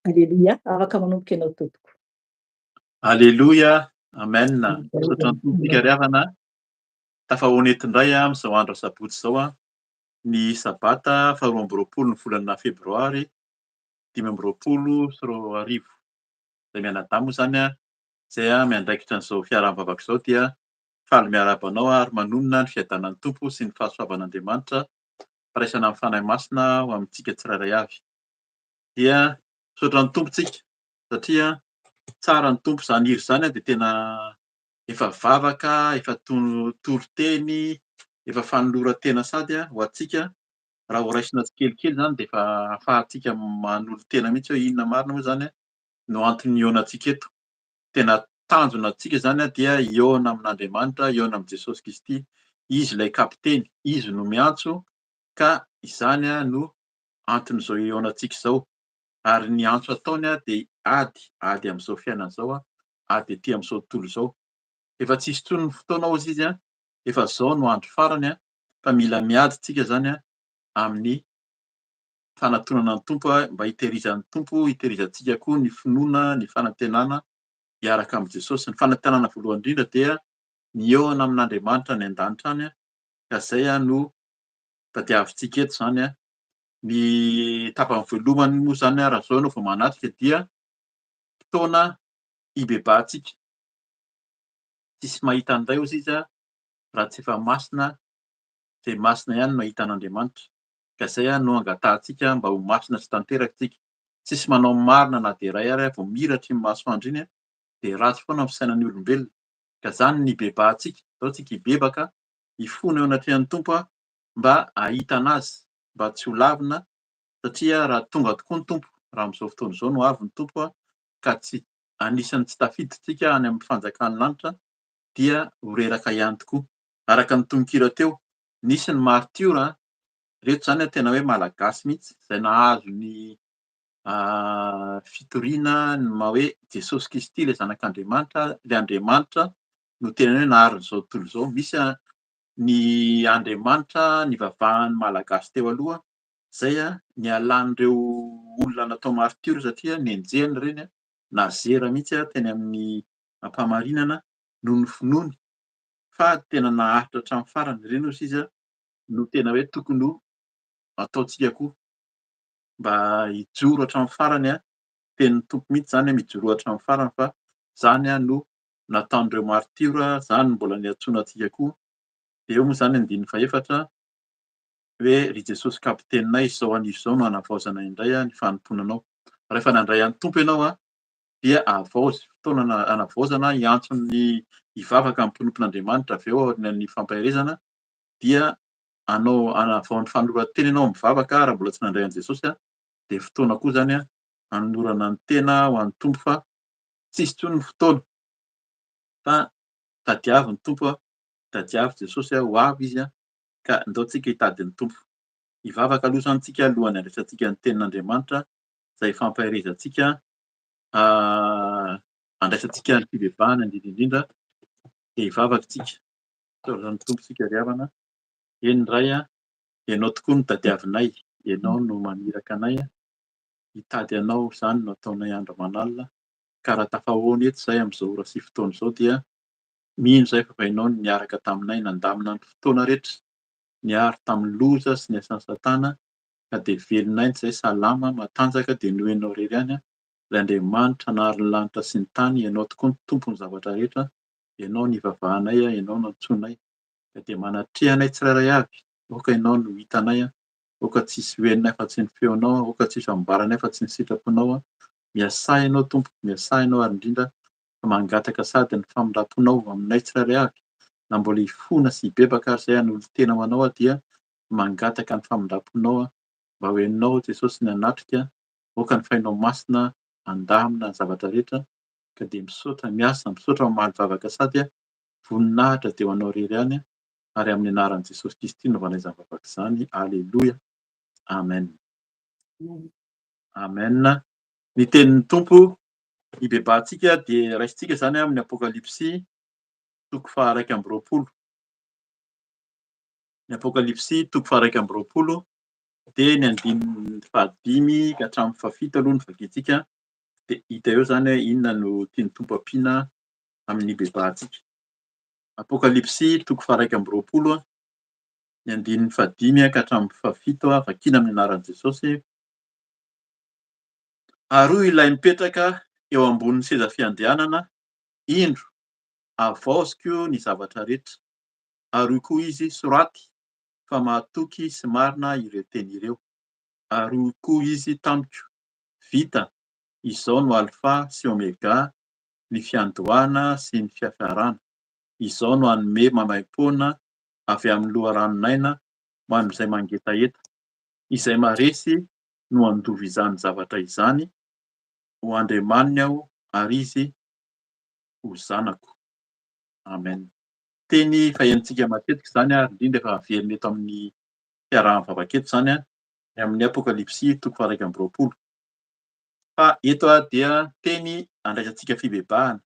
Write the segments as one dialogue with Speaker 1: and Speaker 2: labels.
Speaker 1: Aleluia, afaka manomboka ianao tompoko.
Speaker 2: Aleloia, amen. Misaotra ny tompoko ariavana. Tafahoneto indray amin'izao andro sabotsy izao ny sabata 12 ny volana febroary 2024. Izay mianadahy moa zany izay miandraikitra an'izao fiaraham-bavaka izao dia faly miarabanao ary manonona ny fiadanan'ny tompo sy ny fahasoavan'Andriamanitra faraisana amin'ny fanahy masina ho amintsika tsirairay avy. Dia misaotra ny tompontsika satria tsara ny tompo izany iry izany dia tena efa vavaka, efa toro-teny, efa fanoloran-tena sady ho antsika. Raha ho raisina tsikelikely zany dia efa ahafahantsika manolo-tena mihitsy hoe inona marina moa zany no antony ihaonantsika eto. Tena tanjona antsika zany dia ihaona amin'Andriamanitra, ihaona amin'i Jesosy Kristy. Izy ilay kapiteny, izy no miantso ka izany no anton'izao ihaonantsika izao. Ary ny antso ataony dia ady amin'izao fiainana izao, ady etỳ amin'izao tontolo izao. Efa tsisy intsony ny fotoana hozy izy efa izao no andro farany fa mila miady tsika zany amin'ny fanantonana ny tompo mba hitehirizan'ny tompo, hitehirizantsika koa ny finoana, ny fanantenana hiaraka amin'i Jesosy. Ny fanantenana voalohany indrindra dia ny ihaona amin'Andriamanitra ny an-danitra any ka izay no tadiavintsika eto izany Ny tapany voalohany moa zany raha zao no vao manatrika dia fotoana ibebahantsika. Tsisy mahita an'izay hozy izy raha tsy efa masina, izay masina ihany no ahita an'Andriamanitra. Ka izay no angatantsika mba ho masina sy tanteraka. Tsisy manao marina na dia iray ary vao miratra iny masoandro iny dia ratsy foana amin'ny sainan'ny olombelona. Ka izany ny ibebahantsika. Izao tsika hibebaka, hifono eo anatrehan'ny Tompo mba hahita anazy, mba tsy ho lavina, satria raha tonga tokoa ny Tompo, raha amin'izao fotoana izao no avy ny Tompo ka tsy anisany tsy tafiditsika any amin'ny fanjakany lanitra dia ho reraka ihany tokoa. Araka ny tononkira teo, nisy ny martiora, reto zany tena hoe malagasy mihitsy, izay nahazo ny fitoriana ny maha hoe Jesosy Kristy ilay zanak'Andriamanitra, ilay Andriamanitra no tena hoe naharon'izao tontolo izao. Misy ny Andriamanitra nivavahan'ny malagasy teo aloha, izay nialan'ireo olona natao martiora satria nenjehany ireny, nazera mihitsy teny amin'ny ampamarinana noho ny finoany fa tena naharitra hatramin'ny farany. Ireny hozy izy no tena hoe tokony ho ataontsika koa mba hijoro hatramin'ny farany. Tenin'ny Tompo mihitsy zany mijoro hatramin'ny farany fa izany no nataon'ireo martiora, izany no mbola niantsoana antsika koa. Dia eo moa zany andininy faefatra hoe ry Jesosy kapiteninay, izao anio izao no hanavaozana indray ny fanomponanao. Rehefa nandray an'ny Tompo ianao dia havaozy, fotoana hanavaozana, hiantso ny hivavaka amin'ny mponimpon'Andriamanitra avy eo aorian'ny fampaherezana, dia hanavaon'ny fanoran-tena ianao mivavaka raha mbola tsy nandray an'i Jesosy dia fotoana koa zany hanorana ny tena ho an'ny Tompo fa tsisy intsony ny fotoana fa tadiavy ny Tompo, tadiavy Jesosy ho avy izy ka andao tsika hitady ny Tompo. Hivavaka aloha zany tsika alohany handraisantsika ny tenin'Andriamanitra izay fampaherezantsika, handraisantsika ny fivavahana indrindra dia hivavaka tsika. Saoran'ny Tompo tsika ry havana. Eny indray ianao tokoa no tadiavinay, ianao no mamiraka anay, hitady anao izany no ataonay andro aman'alina. Ka raha tafahoana eto izay amin'izao ora sy fotoana izao dia mino izay fa ianao no niaraka taminay, nandamina ny fotoana rehetra, niaro tamin'ny loza sy ny asan'ny Satana, ka dia velonay izay salama, matanjaka dia noho ianao irery ihany ilay Andriamanitra nahary ny lanitra sy ny tany. Ianao tokoa ny Tompon'ny zavatra rehetra, ianao no ivavahanay, ianao no antsoinay, ka dia manatrehanay tsirairay avy. Aoka ianao no hitanay, aoka tsisy hoeninay fa tsy ny feonao, aoka tsisy ambaranay fa tsy ny sitraponao. Miasa ianao Tompo, miasa ianao ary indrindra fa mangataka sady ny famindraponao aminay tsirairay avy. Na mbola hifona sy hibebaka ary izay hanolo-tena ho anao dia mangataka ny famindraponao mba ho enao Jesosy ny hanatrika. Aoka ny fainao masina handamina ny zavatra rehetra, ka dia misaotra miasa, misaotra mamaly vavaka sady voninahitra dia ho anao irery ihany ary amin'ny anaran'i Jesosy Kristy no vanaizany vavaka izany. Aleloia. Amen. Amen. Ny tenin'ny Tompo ibebahantsika dia raisintsika zany amin'ny Apokalipsy toko faha 1:20. Ny Apokalipsy toko faha 1:20 dia ny andininy 5 ka hatramin'ny 7 aloha no vakiantsika. Dia hita eo zany inona no tian'ny Tompo ampiana amin'ny ibebahantsika. Apokalipsy toko faha 1:20, ny andininy 5 ka hatramin'ny 7 vakiana amin'ny anaran'i Jesosy. Aroa ilay mipetraka eo ambonin'ny seza fiandehanana, indro havaoziko ny zavatra rehetra. Aroa koa izy soraty fa mahatoky sy marina ireo teny ireo. Aroa koa izy tamiko, vita, izao no alfa sy omega, ny fiandohana sy ny fiafarana. Izao no hanome mamaim-poana avy amin'ny loharanon-aina ho an'izay mangetaheta, izay maresy no handovy izany zavatra izany, ho andremaniny aho ary izy ho zanako. Amen. Teny fahiantsika matetika izany ary indrindra efa averina eto amin'ny fiarahan'ny vavaka eto izany amin'ny Apokalipsy toko faha 1:20. Fa eto dia teny handraisantsika fibebahana.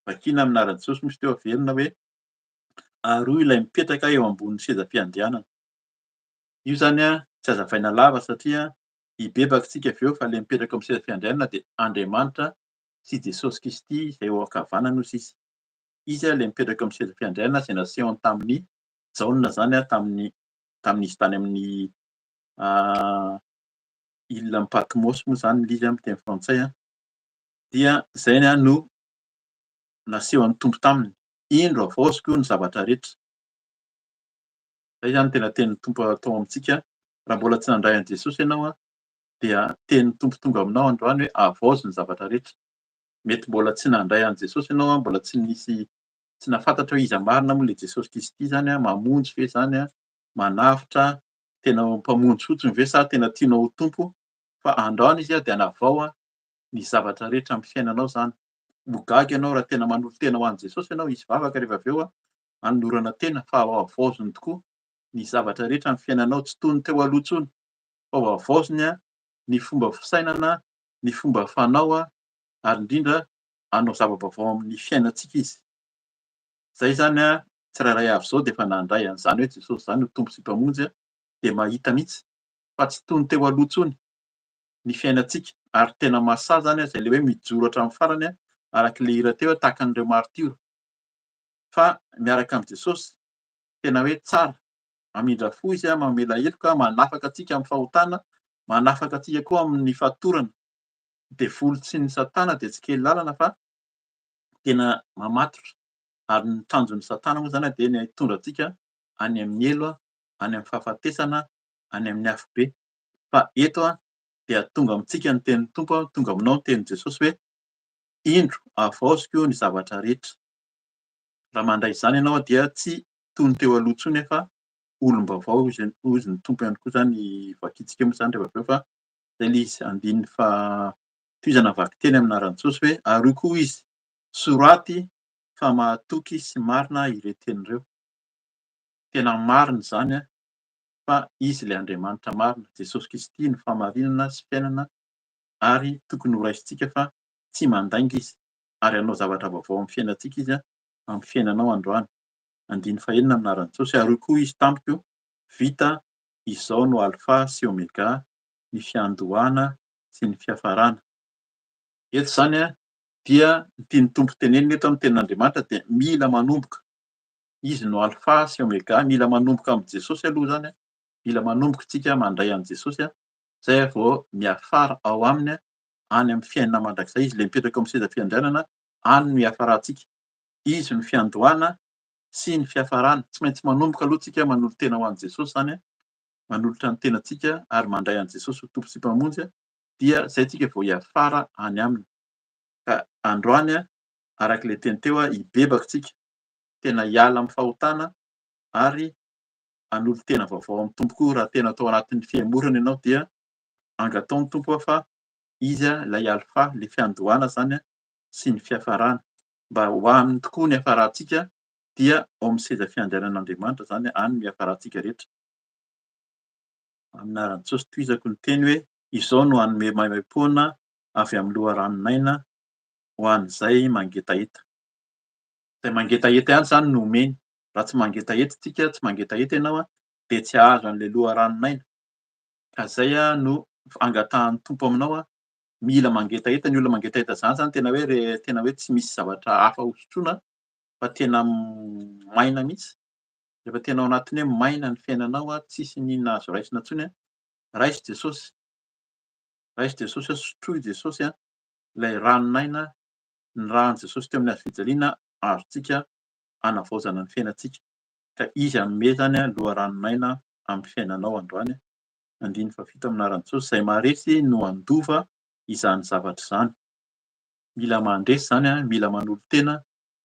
Speaker 2: Vakiana amin'ny anaran'i Jesosy misy teo averina hoe aroa ilay mipetraka eo ambonin'ny seza fiandehanana. Io zany tsy azavaina lava satria hibebaka tsika avy eo fa ilay mipetraka amin'ny seza fiandehanana dia Andriamanitra sy Jesosy Kristy izay eo ankavanana hozy izy. Izy ilay mipetraka amin'ny seza fiandehanana izay nasehony tamin'ny Jaona zany tamin'izy tany amin'ny Il me Patmos moa zany ilay izy amin'ny teny frantsay dia zay no nasehoan'ny Tompo taminy. Indro havaoziko ny zavatra rehetra. Zay zany tena tenin'ny Tompo atao amintsika. Raha mbola tsy nandray an'i Jesosy ianao dia tenin'ny Tompo tonga aminao androany hoe havaozo ny zavatra rehetra. Mety mbola tsy nandray an'i Jesosy ianao mbola tsy nahafantatra hoe iza marina moa ilay Jesosy Kristy zany mamonjy ve zany manavitra, tena mpamonjy fotsiny ve sa tena tianao ho Tompo? Fa androany izy dia hanavao ny zavatra rehetra amin'ny fiainanao zany. Ho gaga ianao raha tena manolo tena ho an'i Jesosy ianao, hisy vavaka rehefa avy eo hanolorana tena fa ho havaozony tokoa ny zavatra rehetra amin'ny fiainanao, tsy toy ny teo aloha intsony fa ho havaozony ny fomba fisainana, ny fomba fanao ary indrindra hanao zava-baovao amin'ny fiainantsika izy. Zay zany tsirairay avy izao dia efa nandray an'izany hoe Jesosy zany ho Tompo sy mpamonjy dia mahita mihitsy fa tsy toy ny teo aloha intsony ny fiainantsika ary tena mahasahy zany izay ilay hoe mijoro hatramin'ny farany arak'ilay hira teo tahaka an'ireo martira. Fa miaraka amin'i Jesosy tena hoe tsara, mamindra fo izy mamela heloka, manafaka antsika amin'ny fahotana, manafaka antsika koa amin'ny fatorana. Dia volotsin'ny Satana dia tsy kely lalana fa tena mamatotra ary ny tanjon'ny Satana moa zany dia ny hitondra antsika any amin'ny elo, any amin'ny fahafatesana, any amin'ny afo be. Fa eto dia tonga amintsika ny tenin'ny Tompo, tonga aminao ny tenin'i Jesosy hoe indro havaoziko ny zavatra rehetra. Raha mandray izany ianao dia tsy toy ny teo aloha intsony fa olom-baovao hozy ny Tompo ihany koa zany vakiantsika moa zany rehefa avy eo fa zay ilay izy andininy tohizana vaky teny amin'ny anaran'i Jesosy hoe ary io koa izy soraty fa mahatoky sy marina ireten'ireo. Tena marina izany fa izy ilay Andriamanitra marina, Jesosy Kristy ny famarinana sy fiainana ary tokony ho raisintsika fa tsy mandainga izy ary hanao zavatra vaovao amin'ny fiainantsika izy amin'ny fiainanao androany. Andiny fahenina amin'ny anaran'i Jesosy ary io koa izy tampoka vita izao no alfa sy omega, ny fiandohana sy ny fiafarana. Eto zany dia tian'ny Tompo tenenina eto amin'ny tenin'Andriamanitra dia mila manomboka. Izy no alfa sy omega, mila manomboka amin'i Jesosy aloha zany mila manomboka isika mandray an'i Jesosy zay vao miafara ao aminy any amin'ny fiainana mandrakizay. Izy ilay mipetraka amin'ny seza fiandrianana, any no hiafarantsika. Izy no fiandohana sy ny fiafarana. Tsy maintsy manomboka aloha tsika manolo tena ho an'i Jesosy zany manolotra ny tenantsika ary mandray an'i Jesosy ho Tompo sy mpamonjy dia zay tsika vao hiafara any aminy. Ka androany arak'ilay teny teo hibebaka tsika, tena hiala amin'ny fahotana ary hanolo tena vaovao amin'ny Tompo koa raha tena atao anatin'ny fiemorana ianao dia angatao ny Tompo fa izy ilay alfa, ilay fiandohana zany sy ny fiafarana. Mba ho aminy tokoa ny hafarantsika dia ao amin'ny seza fiandrianan'Andriamanitra zany any ny hafarantsika rehetra. Amin'ny anaran'i Jesosy tohizako ny teny hoe izao no hanome maimai-poana avy amin'ny loharanonaina ho an'izay mangetaheta. Izay mangetaheta ihany zany no omeny. Raha tsy mangetaheta isika, tsy mangetaheta ianao dia tsy hahazo an'ilay loharanonaina. Ka zay no angatahan'ny Tompo aminao mila mangetaheta. Ny olona mangetaheta zany tena hoe tsy misy zavatra hafa hosotroina fa tena maina mihitsy. Rehefa tena ao anatiny hoe maina ny fiainanao tsisy n'inona azo raisina intsony raisy Jesosy. Raisy Jesosy sotroy Jesosy ilay ranonaina, ny rahan'i Jesosy teo amin'ny hazofijaliana azontsika hanavaozana ny fiainantsika. Ka izy hanome zany loharanonaina amin'ny fiainanao androany. Andiny fahavita amin'ny anaran'i Jesosy izay maharesy no handova izany zavatra izany. Mila mandresy zany mila manolo tena,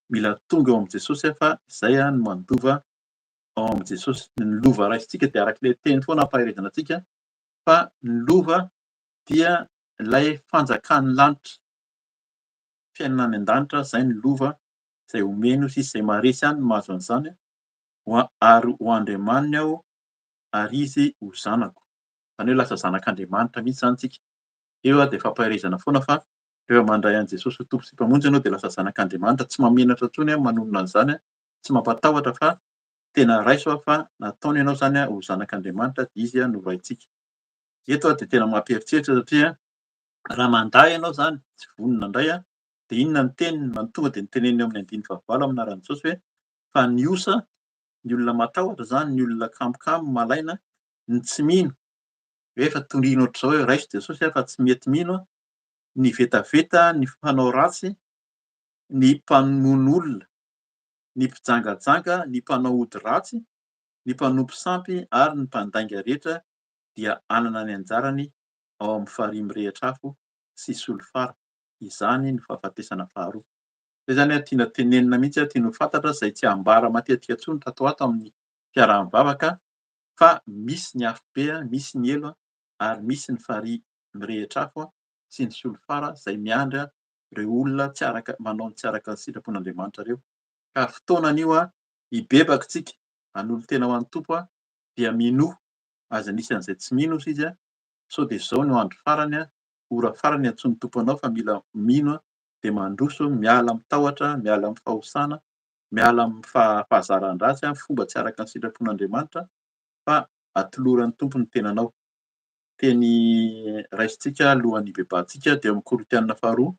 Speaker 2: mila tonga ao amin'i Jesosy fa izay no mandova ao amin'i Jesosy. Ny lova raisintsika dia arak'ilay teny foana ampaherezana antsika fa ny lova dia ilay fanjakan'ny lanitra. Fiainana any an-danitra izay ny lova izay omeny hoy izay maharesy ihany no mahazo an'izany ary ho Andriamaniny aho ary izy ho zanako. Izany hoe lasa zanak'Andriamanitra mihitsy zany tsika. Eo dia fampaherezana foana fa rehefa mandray an'i Jesosy ho Tompo sy mpamonjy ianao dia lasa zanak'Andriamanitra. Tsy mamenatra intsony manonona an'izany, tsy mampatahotra fa tena raiso fa nataony ianao zany ho zanak'Andriamanitra dia izy no raintsika. Eto dia tena mampieritreritra satria raha mandray ianao zany tsy vonona indray dia inona ny teniny tonga dia niteneniny amin'ny andiny fahavalo amin'ny anaran'i Jesosy hoe fa ny osa, ny olona matahotra zany, ny olona kamokamo, malaina, ny tsy mino hoe efa toriana ohatr'izao hoe raisy Jesosy fa tsy mety mino aho, ny vetaveta, ny mpanao ratsy, ny mpamono olona, ny mpijangajanga, ny mpanao ody ratsy, ny mpanompo sampy ary ny mpandainga rehetra dia hanana ny anjarany ao amin'ny farihy mirehitra afo sy solofara. Izany ny fahafatesana faharoa. Zay zany a tiana tenenina mihitsy a, tiana ho fantatra izay tsy ambara matetika intsony tato ho ato amin'ny fiaraha-mivavaka fa misy ny afo be a, misy ny elo a, ary misy ny farihy mirehitra afo a sy ny solofara izay miandry ireo olona tsy araka manao ny tsy araka ny sitrapon'Andriamanitra ireo. Ka fotoanan'io a hibebaka tsika hanolo tena ho an'ny Tompo a dia minoho, aza nisy an'izay tsy mino ozy izy a, sao de zao no andro farany a, ora farany antsoin'ny Tompo anao fa mila mino a de mandroso, miala am'tahotra, miala amin'ny fahosana, miala amin'ny fahazaran-dratsy a, fomba tsy araka ny sitrapon'Andriamanitra fa atoloran'ny Tompo ny tenanao. Teny raisintsika alohan'ny hibebahantsika dia amin'ny Korinthiana faharoa,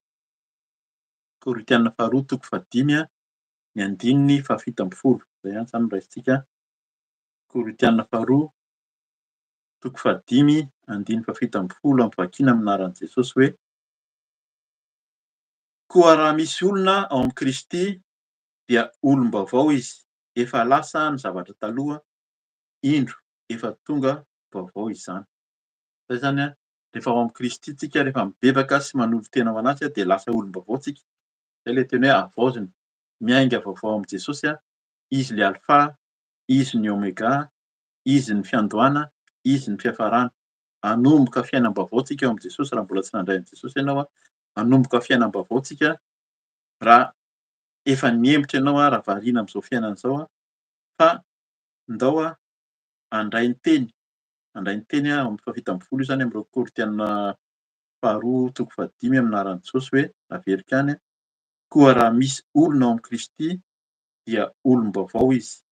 Speaker 2: Korinthiana faharoa toko fahadimy a, ny andininy fahafito amby folo. Zay ihany zany no raisintsika. Korinthiana faharoa toko fahadimy andininy fahafito amby folo amin'ny vakiana amin'ny anaran'i Jesosy hoe: koa raha misy olona ao amin'i Kristy dia olom-baovao izy, efa lasa ny zavatra taloha, indro efa tonga vaovao izany. Zay zany a, rehefa ao amin'i Kristy tsika, rehefa mibebaka sy manolo tena ho anazy a de lasa olom-baovao tsika. Zay le teny hoe havaozina, miainga vaovao amin'i Jesosy a, izy le alpha, izy ny omega, izy ny fiandohana, izy ny fiafarana. Hanomboka fiainam-baovao tsika eo amin'i Jesosy raha mbola tsy nandray an'i Jesosy ianao a, hanomboka fiainam-baovao tsika raha efa niembotra ianao a, raha variana amin'izao fiainana izao a, fa ndao a handray ny teny, handray ny teny a amin'ny fahafito amby folo io zany amin'ireo Korinthiana faharoa toko fahadimy amin'ny anaran'i Jesosy hoe averika any a: koa raha misy olona ao amin'i Kristy dia olom-baovao izy.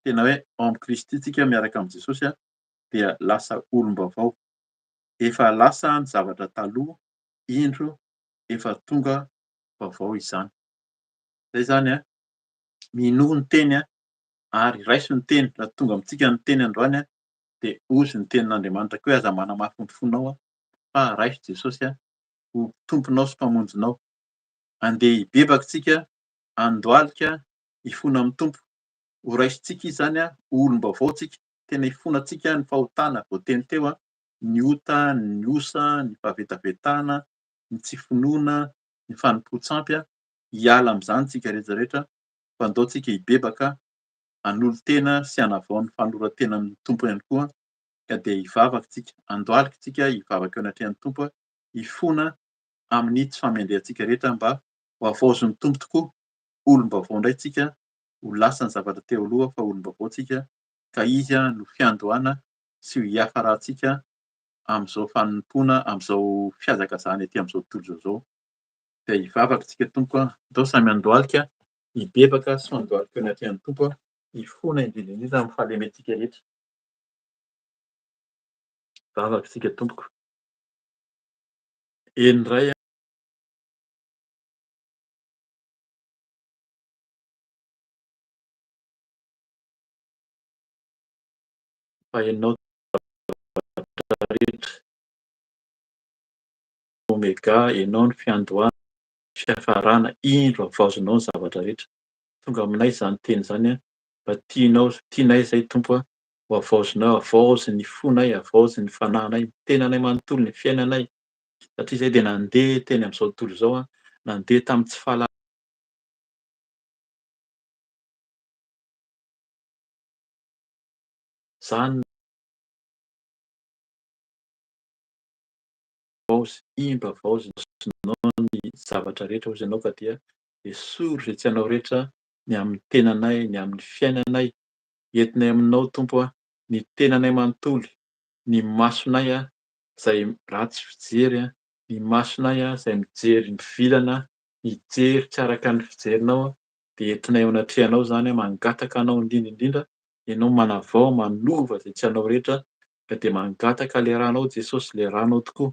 Speaker 2: Tena hoe ao amin'i Kristy tsika miaraka amin'i Jesosy a dia lasa olom-baovao. Efa lasa ny zavatra taloha, indro efa tonga vaovao izany. Zay zany a, minoho ny teny a ary raiso ny teny. Raha tonga amintsika ny teny androany a de ozy ny tenin'Andriamanitra koa hoe aza manamafy ny fonao a fa raiso Jesosy a ho tomponao sy mpamonjinao. Andeha hibebaka tsika, handoalika, hifono amin'ny Tompo. Ho raisintsika izy zany a, ho olom-baovao tsika. Tena hifono antsika ny fahotana voateny teo a, ny ota, ny osa, ny fahavetavetana, ny tsy finoana, ny fanompoan-tsampy a, hiala amin'izany tsika rehetrarehetra fa andao tsika hibebaka, hanolo tena sy hanavao ny fanorantenan'ny Tompo ihany koa ka de hivavaka tsika, handoalika tsika hivavaka eo anatrehan'ny Tompo a, hifona amin'ny tsy famendehantsika rehetra mba ho havaozin'ny Tompo tokoa. Olom-baovao indray tsika, ho lasa ny zavatra teo aloha fa olom-baovao tsika ka izy a no fiandohana sy ho hiafarantsika amin'izao fanompoana, amin'izao fihazakazahana ety amin'izao tontolo zao. De hivavaka tsika Tompo a, andao samy handoalika, hibebaka sy mandoalika eo anatrehan'ny Tompo a, hifona indrindra indrindra amin'ny fahalemeantsika rehetra. Hivavaka tsika tompoko. Eny indray a fa ianao rehetra, omega, ianao ny fiandohana, fiafarana, indro havaozinao ny zavatra rehetra. Tonga aminay zany teny zany a, mba tianay zay Tompo a, ho havaozinao, havaozy ny fonay, havaozy ny fanahinay, ny tenanay manontolo, ny fiainanay. Satria izahay de nandeha teny amin'izao tontolo izao a, nandeha tamin'ny tsy zany havaozy, indro havaozinao ny zavatra rehetra hozy ianao ka dia esory zay tianao rehetra ny amin'ny tenanay, ny amin'ny fiainanay. Entinay aminao Tompo a, ny tenanay manontolo, ny masonay a zay ratsy fijery a, ny masonay a zay mijery mivilana, mijery tsy araka ny fijerinao a, de entinay ao anatrehanao zany a, mangataka anao indrindra indrindra, ianao manavao, manova zay tianao rehetra ka de mangataka le ranao Jesosy, le ranao tokoa,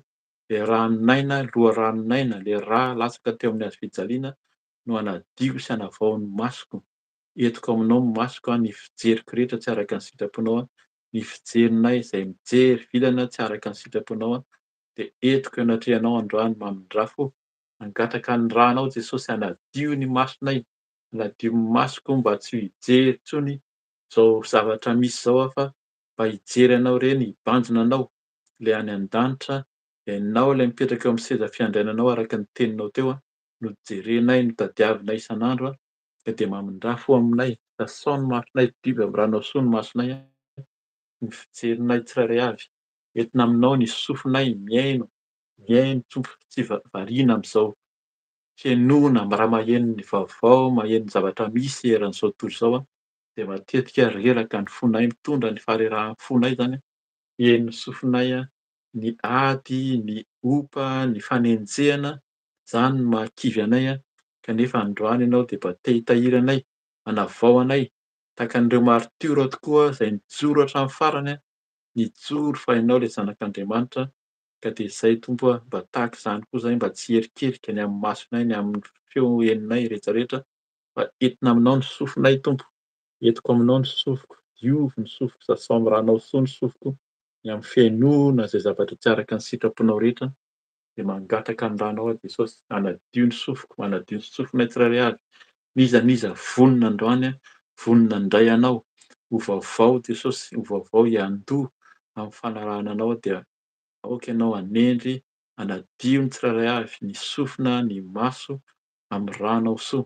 Speaker 2: le ranon'aina, loharanon'aina, le rà latsaka teo amin'ny hazofijaliana no hanadio sy hanavao ny masoko. Entiko aminao ny masoko a, ny fijeriko rehetra tsy araka ny sitraponao a, ny fijerinay izay mijery vilana tsy araka ny sitraponao dia entiko anatrehanao androany mamindrafo hangataka ny ranao Jesosy, hanadio ny masonay, hanadio ny masoko mba tsy ho hijery intsony zao zavatra misy zao fa mba hijery anao ireny, hibanjina anao, le any an-danitra. Ianao ilay mipetraka eo amin'ny seza fiandriananao araka ny teninao teo no jerenay, no tadiavinay isan'andro ka dia mamindrafo aminay, sasao ny masonay, dibo amin'ny ranao soa ny masonay ny fijerinay tsirairay avy. Entina aminao ny sofonay miaino, miaino tsy variana am'zao fiainoana raha maheno ny vaovao, maheno ny zavatra misy eran'izao tontolo izao dia matetika reraka ny fonay, mitondra ny fahararan'ny fonay zany hihaino ny sofonay ny ady, ny opa, ny fanenjehana, zany no mahakivy anay kanefa androany ianao dia mba te hitahiry anay, hanavao anay tahaka an'ireo martyra tokoa izay nijoro hatramin'ny farany nijoro fa ianao ilay zanak'Andriamanitra. Ka dia izay Tompo mba tahaka izany koa izahay, mba tsy hieriketika ny amin'ny masonay, ny amin'ny feo heninay rehetra rehetra, fa entina aminao ny sofonay Tompo, entiko aminao ny sofiko, diovy ny sofiko, sasao amin'ny ranao soa ny sofiko, ny amin'ny fiainoana izay zavatra tsy araka ny sitraponao rehetra, dia mangataka ny ranao Jesosy, hanadio ny sofiko, hanadio ny sofonay tsirairay avy. N'iza vonona androany vonona handray anao, ho vaovao Jesosy, ho vaovao hiandoha amin'ny fanarahana anao dia aoka ianao hanendry, hanadio ny tsirairay avy, ny sofina, ny maso amin'ny ranao soa.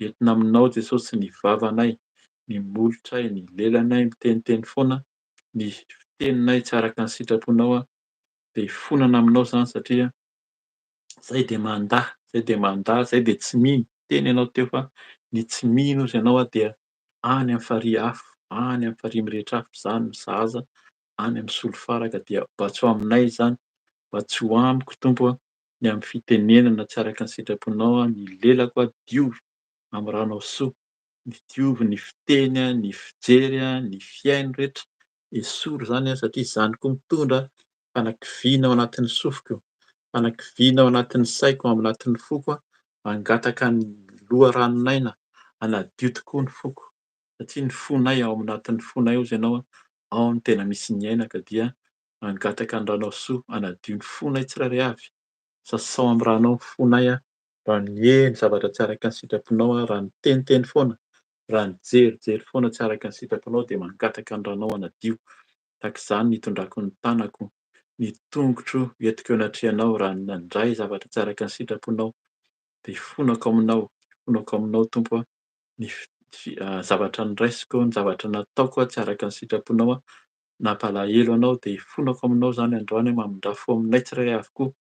Speaker 2: Entina aminao Jesosy ny vavanay, ny molotray, ny lelanay miteniteny foana, ny fiteninay tsy araka ny sitraponao dia hifonana aminao zany satria zay de mandahy, zay de mandahy, zay de tsy mino. Teny ianao teo fa ny tsy mino ozy ianao dia any amin'ny farihy afo, any amin'ny farihy mirehitra afo, zany ny zaza, any amin'ny solofaraka dia mba tsy ho aminay izany, mba tsy ho amiko Tompo ny amin'ny fitenenana tsy araka ny sitraponao ny lelako diovy amin'ny ranao soa, ny diovy ny fiteny ny fijery ny fiaino rehetra, esory zany satria zany koa mitondra fanakiviana ao anatin'ny sofiko, fanakiviana ao anatin'ny saiko, ao anatin'ny foko mangataka ny loharanon'aina, hanadio tokoa ny foko satria ny fonay ao anatin'ny fonay ozy ianao ao no tena misy ny aina ka dia mangataka ny ranao soa, hanadio ny fonay tsirairay avy, sasao amin'ny ranao ny fonay raha mihaino zavatra tsy araka ny sitraponao raha miteniteny foana, raha mijerijery foana tsy araka ny sitraponao dia mangataka ny ranao hanadio. Tahak'izany nitondrako ny tanako, ny tongotro entiko eo anatrehanao raha nandray zavatra tsy araka ny sitraponao dia hifonako aminao, hifonako aminao Tompo ny zavatra noraisiko, ny zavatra nataoko tsy araka ny sitraponao nampalahelo anao dia hifonako aminao zany androany mamindrafo aminay tsirairay avy koa.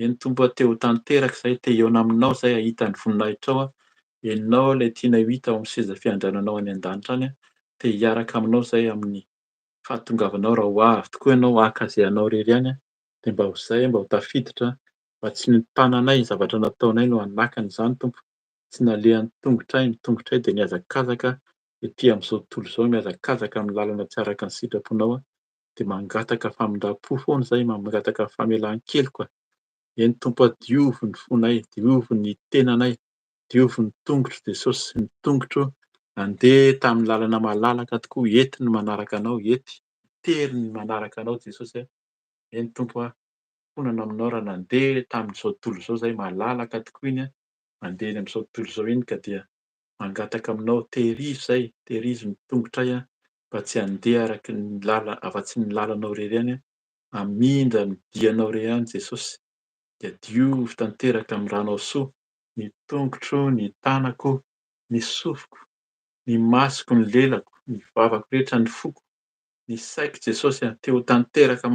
Speaker 2: Eny Tompo te ho tanteraka izahay, te hihaona aminao izahay, hahita ny voninahitra ao ianao ilay tianay ho hita ao amin'ny seza fiandriananao any an-danitra any te hiaraka aminao izahay amin'ny fahatongavanao raha ho avy tokoa ianao haka izay anao irery any dia mba ho izay mba ho tafiditra, mba tsy nitananay ny zavatra nataonay no hanakana izany Tompo, tsy nalehan'ny tongotray, ny tongotray dia nihazakazaka etỳ amin'izao tontolo izao, mihazakazaka amin'ny lalana tsy araka ny sitraponao dia mangataka famindram-po foana izahay, mangataka famelan-keloka. Eny Tompo diovy ny fonay, diovy ny tenanay, diovy ny tongotro Jesosy, ny tongotro handeha tamin'ny lalana malalaka tokoa, ety ny manaraka anao, ety tery ny manaraka anao Jesosy. Eny Tompo fonana aminao raha nandeha tamin'izao tontolo izao izahay malalaka tokoa iny mandeha eny amin'izao tontolo izao iny ka dia mangataka aminao tehirizo izahay, tehirizo ny tongotray mba tsy handeha araky ny afa-tsy ny lalanao irery ihany hamindra ny dianao irery ihany Jesosy. Dia diovy tanteraka amin'ny ranao soa, ny tongotro, ny tanako, ny sofiko, ny masoko, ny lelako, ny vavako rehetra, ny foko, ny saiko Jesosy te ho tanteraka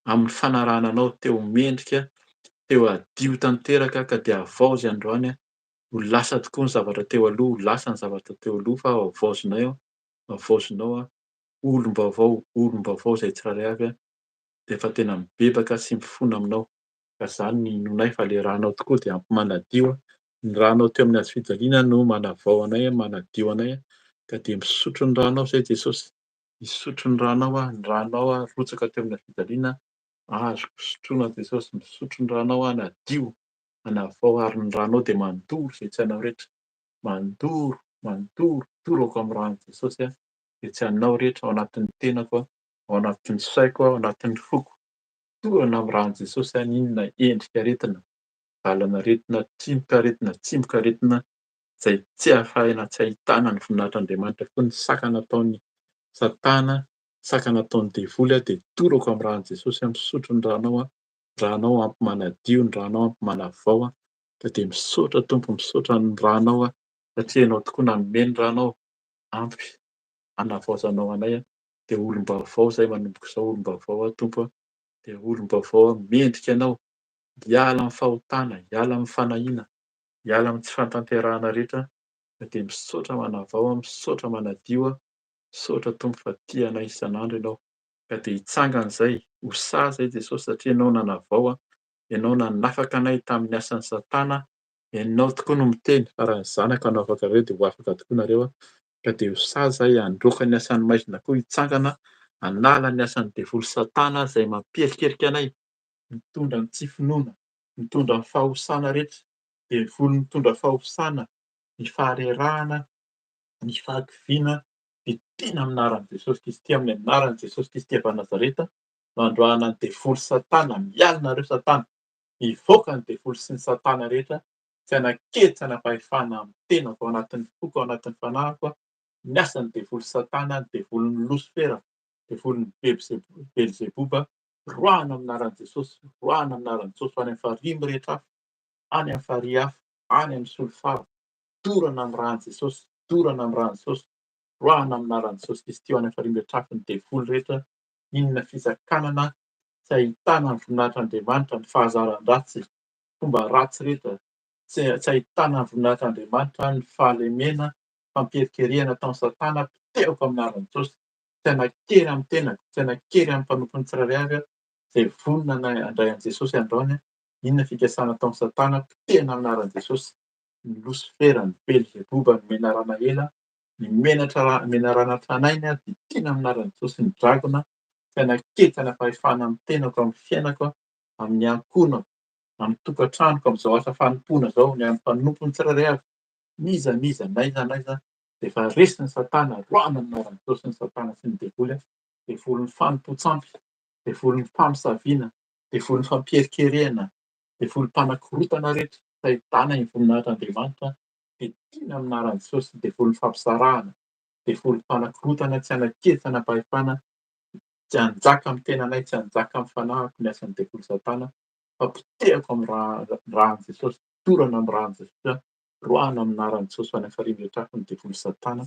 Speaker 2: amin'ny fanarahananao, te ho mendrika, te ho hadio tanteraka ka dia havaozy androany ho lasa tokoa ny zavatra teo aloha, ho lasa ny zavatra teo aloha fa ho havaozinay havaozinao olom-baovao izay tsirairay avy dia efa tena mibebaka sy mifono aminao. Ka izany ny hinonay fa le ranao tokoa dia ampy manadio ny ranao teo amin'ny hazofijaliana no manavao anay, manadio anay ka dia misotro ny ranao izahay Jesosy, misotro ny ranao arotsaka teo amin'ny hazofijaliana azoko sotroina Jesosy, misotro ny ranao hanadio, hanavao ary ny ranao dia mandoro izay tsy hainao rehetra, mandoro, mandoro, dorako amin'ny rano Jesosy dia tsy anao rehetra ao anatin'ny tenako ao anatin'ny saiko ao anatin'ny foko. Torana amin'irahan'i Jesosy aho n'inona endrika aretina, lalana tsimboka aretina izay tsy ahafahana tsy ahitana ny voninahitran'Andriamanitra koa ny saka nataon'ny Satana, saka nataon'ny devoly dia torako amin'irahan'i Jesosy aho misotro ny ranao ranao ampy manadio, ny ranao ampy manavao dia misaotra Tompo, misaotra ny ranao satria ianao tokoa nanome ny ranao ampy hanavaozanao anay dia olom-baovao izahay manomboka izao olom-baovao Tompo dia olom-baovao mendrika anao, hiala amin'ny fahotana, hiala amin'ny fanahiana, hiala amin'ny tsy fahatanterahana rehetra dia misaotra manavao misaotra manadio misaotra Tompo fa tia anay isan'andro ianao ka dia hitsangana izay ho sahy izay Jesosy satria ianao nanavao ianao nanafaka anay tamin'ny asan'ny Satana, ianao tokoa no miteny fa raha ny zanaka no afaka ireo dia ho afaka tokoa nareo ka dia ho sahy izahay handroaka ny asan'ny maizina koa hitsangana, hanala ny asan'ny devoly Satana izay mampierikerika anay, mitondra ny tsy finoana, mitondra ny fahosana rehetra, devoly mitondra fahosana, ny faharerahana, ny fahakiviana dia tena amin'ny anaran'i Jesosy Kristy, amin'ny anaran'i Jesosy Kristy avy Nazareta no androahana ny devoly Satana, miala nareo Satana, hivoaka ny devoly sy ny Satana rehetra, tsy hanakely tsy hanapahefana amin'ny tenako ao anatin'ny foko ao anatin'ny fanahiko ny asan'ny devoly Satana, ny devolin'ny Losifera, devolin'ny Belzeboba, roahana amin'ny anaran'i Jesosy, roahana amin'ny anaran'i Jesosy ho any amin'ny farihy rehetra afo, any amin'ny farihy afo, any amin'ny solofara, dorana amin'ny ran'i Jesosy, dorana amin'ny ran'i Jesosy, roahana amin'ny anaran'i Jesosy Kristy ho any amin'ny farihy rehetra afo ny devoly rehetra, inona fisakanana tsy ahitana ny voninahitran'Andriamanitra, ny fahazaran-dratsy, fomba ratsy rehetra, tsy ahitana ny voninahitran'Andriamanitra, ny fahalemena, fampierikerihana ataon'ny Satana, potehiko amin'ny anaran'i Jesosy, tsy hanakery amin'ny tenako, tsy hanakery amin'ny mpanompo ny tsirairay avy izay vonona handray an'i Jesosy androany, inona fikasana ataon'ny Satana, potehina amin'ny anaran'i Jesosy, ny Losifera, ny Belzeboba, ny menarana ela, ny menarana tranainy dia tena amin'ny anaran'i Jesosy, ny dragona, tsy hanakery tsy hanapahefana amin'ny tenako, amin'ny fiainako, amin'ny ankohonako, amin'ny tokantranoko amin'izao asa fanompoana izao, ny amin'ny mpanompo ny tsirairay avy, naiza n'aiza dia efa resy ny Satana, roahana amin'ny anaran'i Jesosy ny Satana sy ny devoly, devolin'ny fanompoan-tsampy, devolin'ny mpamosavina, devolin'ny fampierikerihana, devoly mpanakorotana rehetra tsy ahitana ny voninahitran'Andriamanitra dia tiana amin'ny anaran'i Jesosy, devolin'ny fampisarahana, devoly mpanakorotana tsy hanakery tsy hanapahefana, tsy hanjaka amin'ny tenanay, tsy hanjaka amin'ny fanahiko ny asan'ny devoly Satana fa potehiko amin'ny ran'i Jesosy, dorana amin'ny ran'i Jesosy, roahana amin'ny anaran'i Jesosy ho any amin'ny farihy rehetra afo ny devoly Satana,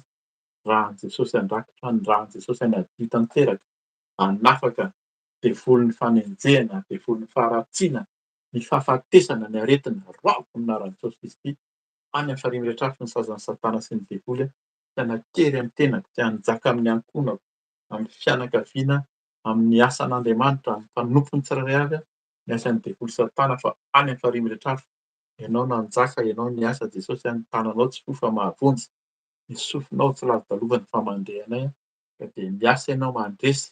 Speaker 2: ran'i Jesosy handrakotra, ran'i Jesosy hanadio tanteraka, hanafaka, devolin'ny fanenjehana, devolin'ny faharatsiana, ny fahafatesana, ny aretina, roahako amin'ny anaran'i Jesosy Kristy, any amin'ny farihy rehetra afo ny sazan'ny Satana sy ny devoly, tsy hanakery amin'ny tenako, tsy hanjaka amin'ny ankohonako, amin'ny fianakaviana, amin'ny asan'Andriamanitra, amin'ny mpanompo ny tsirairay avy ny asan'ny devoly Satana fa any amin'ny farihy rehetra afo. Ianao no hanjaka, ianao no niasa Jesosy, ny tananao tsy ho fa mahavonjy, ny sofinao tsy lava-dalovany fa mandeha anay ka dia miasa ianao mandresy,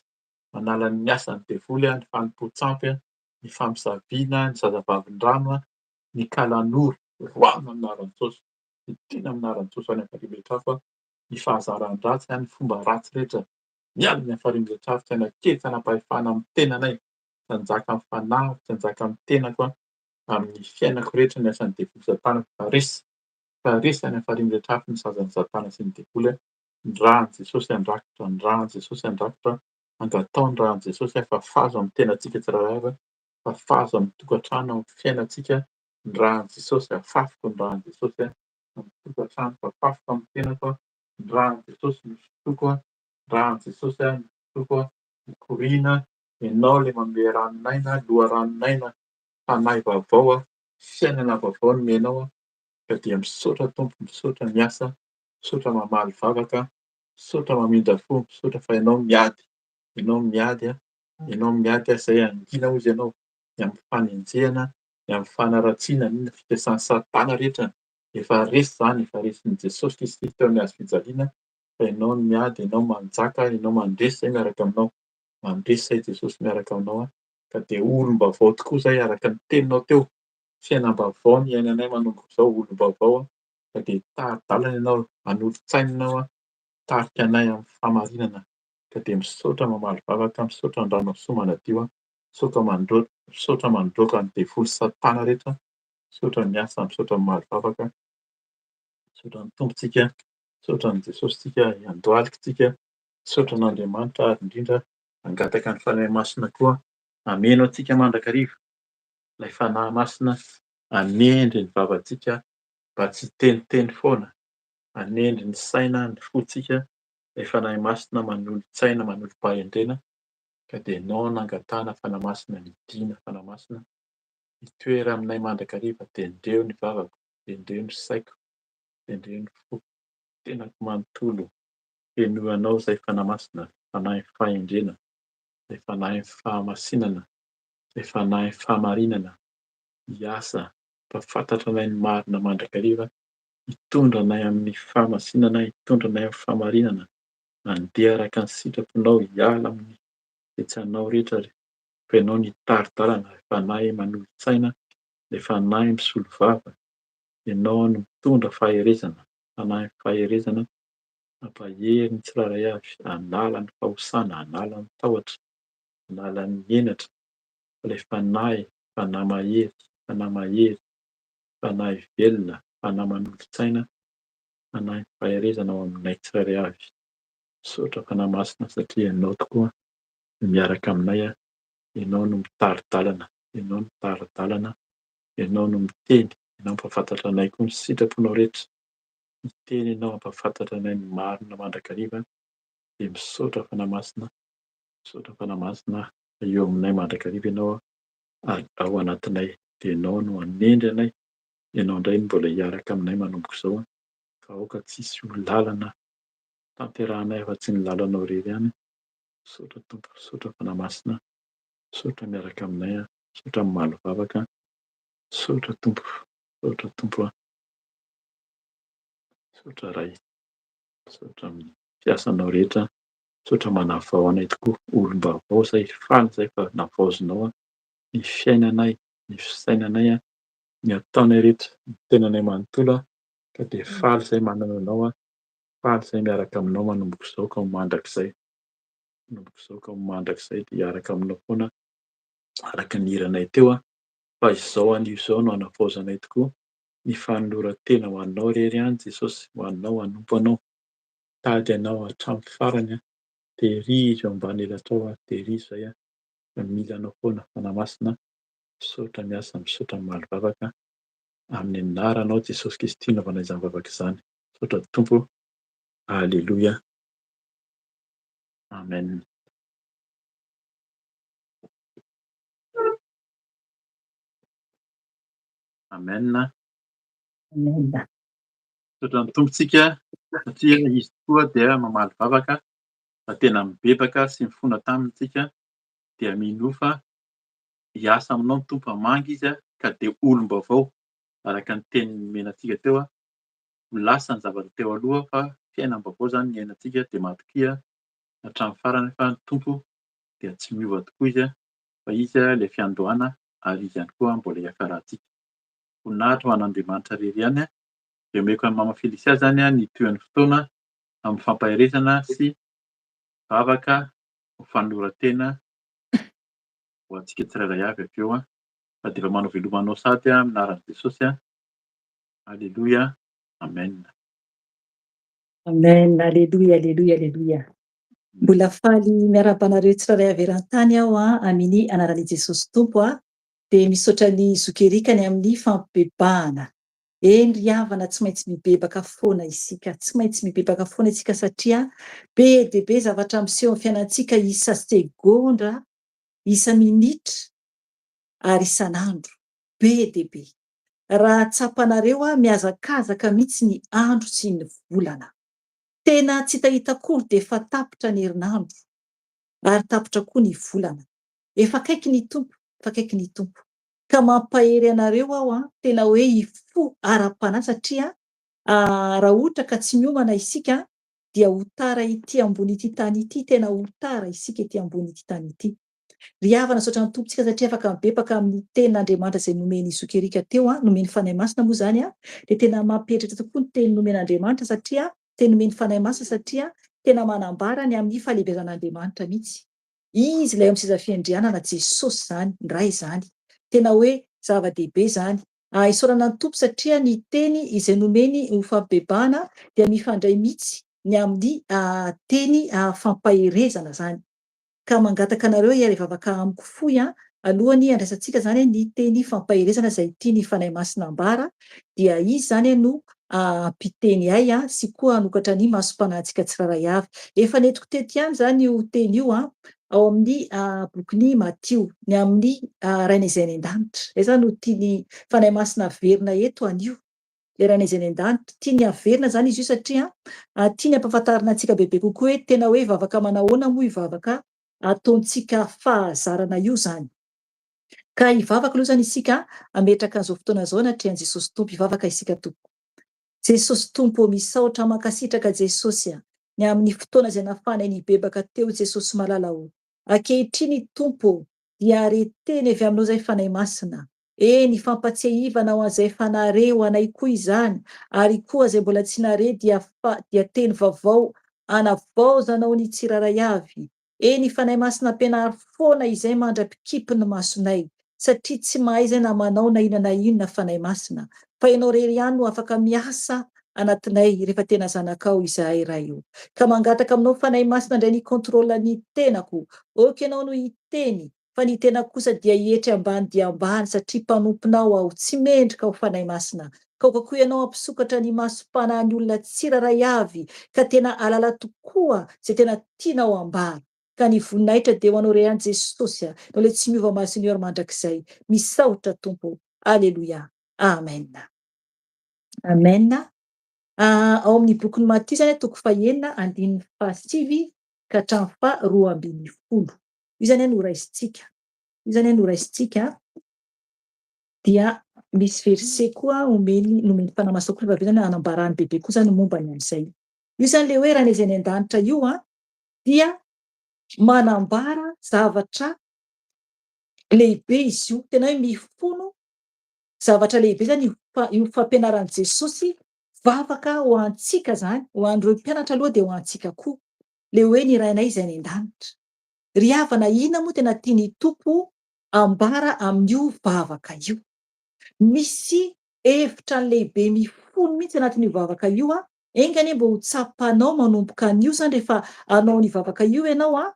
Speaker 2: manala ny asan'ny devoly, ny fanompoan-tsampy, ny famosavina, ny zazavavin-drano, ny kalan'ora, roahana amin'ny anaran'i Jesosy, tiana amin'ny anaran'i Jesosy any amin'ny farihy rehetra afo, ny fahazaran-dratsy, ny fomba ratsy rehetra, miala any amin'ny farihy rehetra afo, tsy hanakery tsy hanapahefana amin'ny tenanay, tsy hanjaka amin'ny fanahiko, tsy hanjaka amin'ny tenako, amin'ny fiainako rehetra ny asan'ny devoly Satana fa resy any amin'ny farihy rehetra afo ny sazan'ny Satana sy ny devoly, ny ran'i Jesosy handrakotra, ny ran'i Jesosy handrakotra, angatao ny ran'i Jesosy fa fahazo amin'ny tenantsika tsirairay avy, fa fahazo amin'ny tokantrano, amin'ny fiainantsika, ny ran'i Jesosy afafoko, ny ran'i Jesosy amin'ny tokantranoko, afafoko amin'ny tenako, ny ran'i Jesosy misotoko, ny ran'i Jesosy misotoko, mikoriana, ianao ilay manome ranonaina, loha ranonaina, fanahy vaovao, fiainana vaovao no omenao ka dia misaotra Tompo, misaotra miasa, misaotra mamaly vavaka, misaotra mamindra fo, misaotra fa ianao miady, ianao miady ianao miady izay angina hozy ianao, ny amin'ny fanenjehana, ny amin'ny fanaratsiana, inona fikasan'ny Satana rehetra, efa resy izany, efa resin'i Jesosy Kristy teo amin'ny hazofijaliana fa ianao no miady, ianao manjaka, ianao mandresy izay miaraka aminao, mandresy izay Jesosy miaraka aminao ka dia olom-baovao tokoa izay araka ny teninao teo, fiainam-baovao no iainanay manomboka izao, olom-baovao ka dia tara-dalana ianao, hanolo-tsaina ianao, mitarika anay amin'ny fahamarinana ka dia misaotra mamaly vavaka, misaotra ny rano soa manadio, misaotra mandroaka ny devoly satana rehetra, misaotra ny asa, misaotra ny mamaly vavaka, misaotra ny tompontsika, misaotra ny Jesositsika iandohalikitsika, misaotra an'Andriamanitra ary indrindra hangataka ny fanahy masina koa hameno antsika mandrakariva. Ilay fanahy masina hanendry ny vavantsika mba tsy hiteniteny foana, hanendry ny saina, ny fontsika. Ilay fanahy masina manolo-tsaina, manolo-pahendrena ka dia ianao nangatahana fanahy masina, nidiana fanahy masina, hitoera aminay mandrakariva. Tendreo ny vavako, tendreo ny saiko, tendreo ny foko, tenako manontolo. Henoanao izay fanahy masina, fanahy fahendrena, izay fanahy fahamasinana, izay fanahy fahamarinana. Hiasa mpafantatra anay ny marina mandrakariva, hitondra anay amin'ny fahamasinana, hitondra anay amin'ny fahamarinana, handeha araka ny sitraponao, hiala amin'ny fietsanao rehetra. Fa ianao ny tari-dalana, fanahy manolo-tsaina, ilay fanahy misolo vava. Ianao no mitondra faherezana, fanahy faherezana, mampahery ny tsirairay avy, hanala ny fahosana, hanala ny tahotra, hanala ny henatra. Ilay fanahy mahery, fanahy mahery, fanahy velona, fanahy manolo-tsaina, fanahy faherezana ao aminay tsirairay avy. Misaotra fanahy masina satria ianao tokoa no miaraka aminay, ianao no mitari-dalana, ianao no mitari-dalana, ianao no miteny, ianao mampahafantatra anay koa ny sitraponao rehetra. Miteny ianao hampahafantatra anay ny marina mandrakariva. Dia misaotra fanahy masina, misaotra fanahy masina eo aminay mandrakariva ianao ao anatinay. Dia ianao no hanendry anay, ianao indray no mbola hiaraka aminay manomboka izao ka aoka tsisy ho lalana tanterahanay afa-tsy ny lalanao irery ihany. Misaotra Tompo, misaotra fanahy masina, misaotra miaraka aminay, misaotra mamaly vavaka, misaotra Tompo, misaotra Tompo, misaotra Ray, misaotra amin'ny fiasanao rehetra, misaotra manavao anay tokoa. Olom-baovao izay faly izay fa navaozinao ny fiainanay, ny fisainanay, ny ataonay rehetra, ny tenanay manontolo ka dia faly izay manana anao, faly izay miaraka aminao manomboka izao ka ho mandrakizay. Manomboka izao ka ho mandrakizay dia hiaraka aminao foana araka ny hiranay teo fa izao anio izao no hanavaozanay tokoa ny fanoloran-tena ho anao irery ihany Jesosy, ho anao hanompo anao. Tady anao hatramin'ny farany, tehirizo ambany elatrao, tehirizo izay fa mila anao foana fanahy masina. Misaotra miasa, misaotra mamaly vavaka amin'ny anaranao Jesosy Kristy naovanay izany vavaka izany. Misaotra Tompo. Aleloia. Amen. Amen.
Speaker 1: Amen.
Speaker 2: Misaotra ny tompontsika satria izy tokoa dia mamaly vavaka fa tena mibebaka sy mifona tamintsika dia minofa hiasa aminao ny tompo hamangy izy ka dia olom-baovao araka ny teny nomenantsika teo. Ho lasa ny zavatra teo aloha fa fiainam-baovao izany ny iainantsika dia matokia hatramin'ny farany fa ny tompo dia tsy miova tokoa izy fa izy ilay fiandohana ary izy ihany koa mbola hiafarantsika. Voninahitra ho an'Andriamanitra irery ihany dia omeko an'i Mama Felisia izany ny itoan'ny fotoana amin'ny fampaherezana sy vavaka ho fanoloran-tena ho antsika tsirairay avy eo fa dia efa manao velomanao sady amin'ny anaran'i Jesosy. Aleloia. Amen.
Speaker 1: Amen. Aleloia, aleloia, aleloia. Mbola faly miara-banareo tsirairay avy eran-tany aho amin'ny anaran'i Jesosy Tompo dia misaotra ny zokerikany amin'ny fampibebahana. Eny ry havana tsy maintsy mibebaka foana isika, tsy maintsy mibebaka foana isika satria be dia be zavatra miseho amin'ny fiainantsika isa segondra, isa minitra ary isan'andro. Be dia be. Raha tsapanareo mihazakazaka mihitsy ny andro sy ny volana. Tena tsy hitahita akory dia efa tapitra ny herinandro ary tapitra koa ny volana. Efa akaiky ny tompo, efa akaiky ny tompo. Ka mampahery anareo aho tena hoe hifo ara-panahy satria raha ohatra ka tsy miomana isika dia ho tara ity ambony ity tany ity, tena ho tara isika ity ambony ity tany ity. Ry havana saotra ny tompontsika satria afaka mibebaka amin'ny tenin'Andriamanitra izay nomeny zokerika teo, nomeny fanahy masina moa izany dia tena mampieritritra tokoa ny teny nomen'Andriamanitra satria teny omeny fanahy masina satria tena manambara ny amin'ny fahalebezan'Andriamanitra mihitsy. Izy ilay amin'ny seza fiandrianana Jesosy zany, ndray zany. Tena hoe zava-dehibe zany. Isaorana ny tompo satria ny teny izay nomeny ho fampibebahana dia mifandray mihitsy ny amin'ny teny fampaherezana zany. Ka mangataka anareo hiara hivavaka amiko fohy alohany andraisantsika zany ny teny fampaherezana izay tiany fanahy masina ambara, dia izy zany no mpiteny ay sy koa hanokatra ny masom-panahintsika tsiraray avy. Efa netiko tety ihany zany io teny io ao amin'ny bokin'ny Matio, ny amin'ny raina izay any an-danitra. Izay zany no tiany fanahy masina averina eto anio. Le raina izay any an-danitra tiany averina zany izy io satria tiany ampahafantarina antsika bebe kokoa hoe tena hoe vavaka manahoana moa hivavaka ataontsika fahazarana io zany. Ka hivavaka aloha zany isika ametraka an'izao fotoana izao natrehan Jesosy Tompo, hivavaka isika tompoko. Jesosy Tompo, misaotra mankasitraka Jesosy ny amin'ny fotoana izay nafanay nibebaka teo Jesosy malala. Ankehitriny Tompo dia areteny avy aminao izay fanahy masina. Ny fampatsiahivana ho an'izay fanare ho anay koa izany, ary koa izay mbola tsy nare dia teny vaovao anavaozanao ny tsiraray avy. Ny fanahy masina ampianary foana izay mandrapikipy ny masonay, satria tsy mahay izay na manao na inona fanahy masina, fa ianao rery ihany no afaka miasa anatinay rehefa tena zanakao izahay raha io. Ka mangataka aminao fanahy masina indray ny kontrola ny tenako, ianao no hiteny, fa ny tenako kosa dia hietry ambany dia ambany satria mpanomponao aho, tsy mendrika aho fanahy masina. Ka koa ianao ampisokatra ny masom-panahin'ny olona tsiraray avy, ka tena alala tokoa izay tena tianao ambara. Ka ny voninahitra dia ho anao re ihany Jesosy, no le tsy miova maso mandrakizay. Misaotra Tompo. Aleluia. Amen. Amen. Ao amin'ny bokin'ny Matio zany toko 9:1-7 ka hatramin'ny 12. Io zany no raisitsika. Dia misy verset koa nomeny fanahy masina koa rehefa avy zany anambarany bebe koa zany mombany amin'izay. Io zany le hoe raha izay any an-danitra io dia manambara zavatra lehibe izy io, tena hoe mifono zavatra lehibe zany io fampianaran'i Jesosy vavaka ho antsika zany, ho an'ireo mpianatra aloha dia ho antsika koa, le hoe ny rainay izay any an-danitra. Ry havana, inona moa tena tiany Tompo ambara amin'io vavaka io? Misy hevitra lehibe mifono mihitsy anatin'io vavaka io engany mba ho tsapanao manomboka an'io zany rehefa hanao ny vavaka io ianao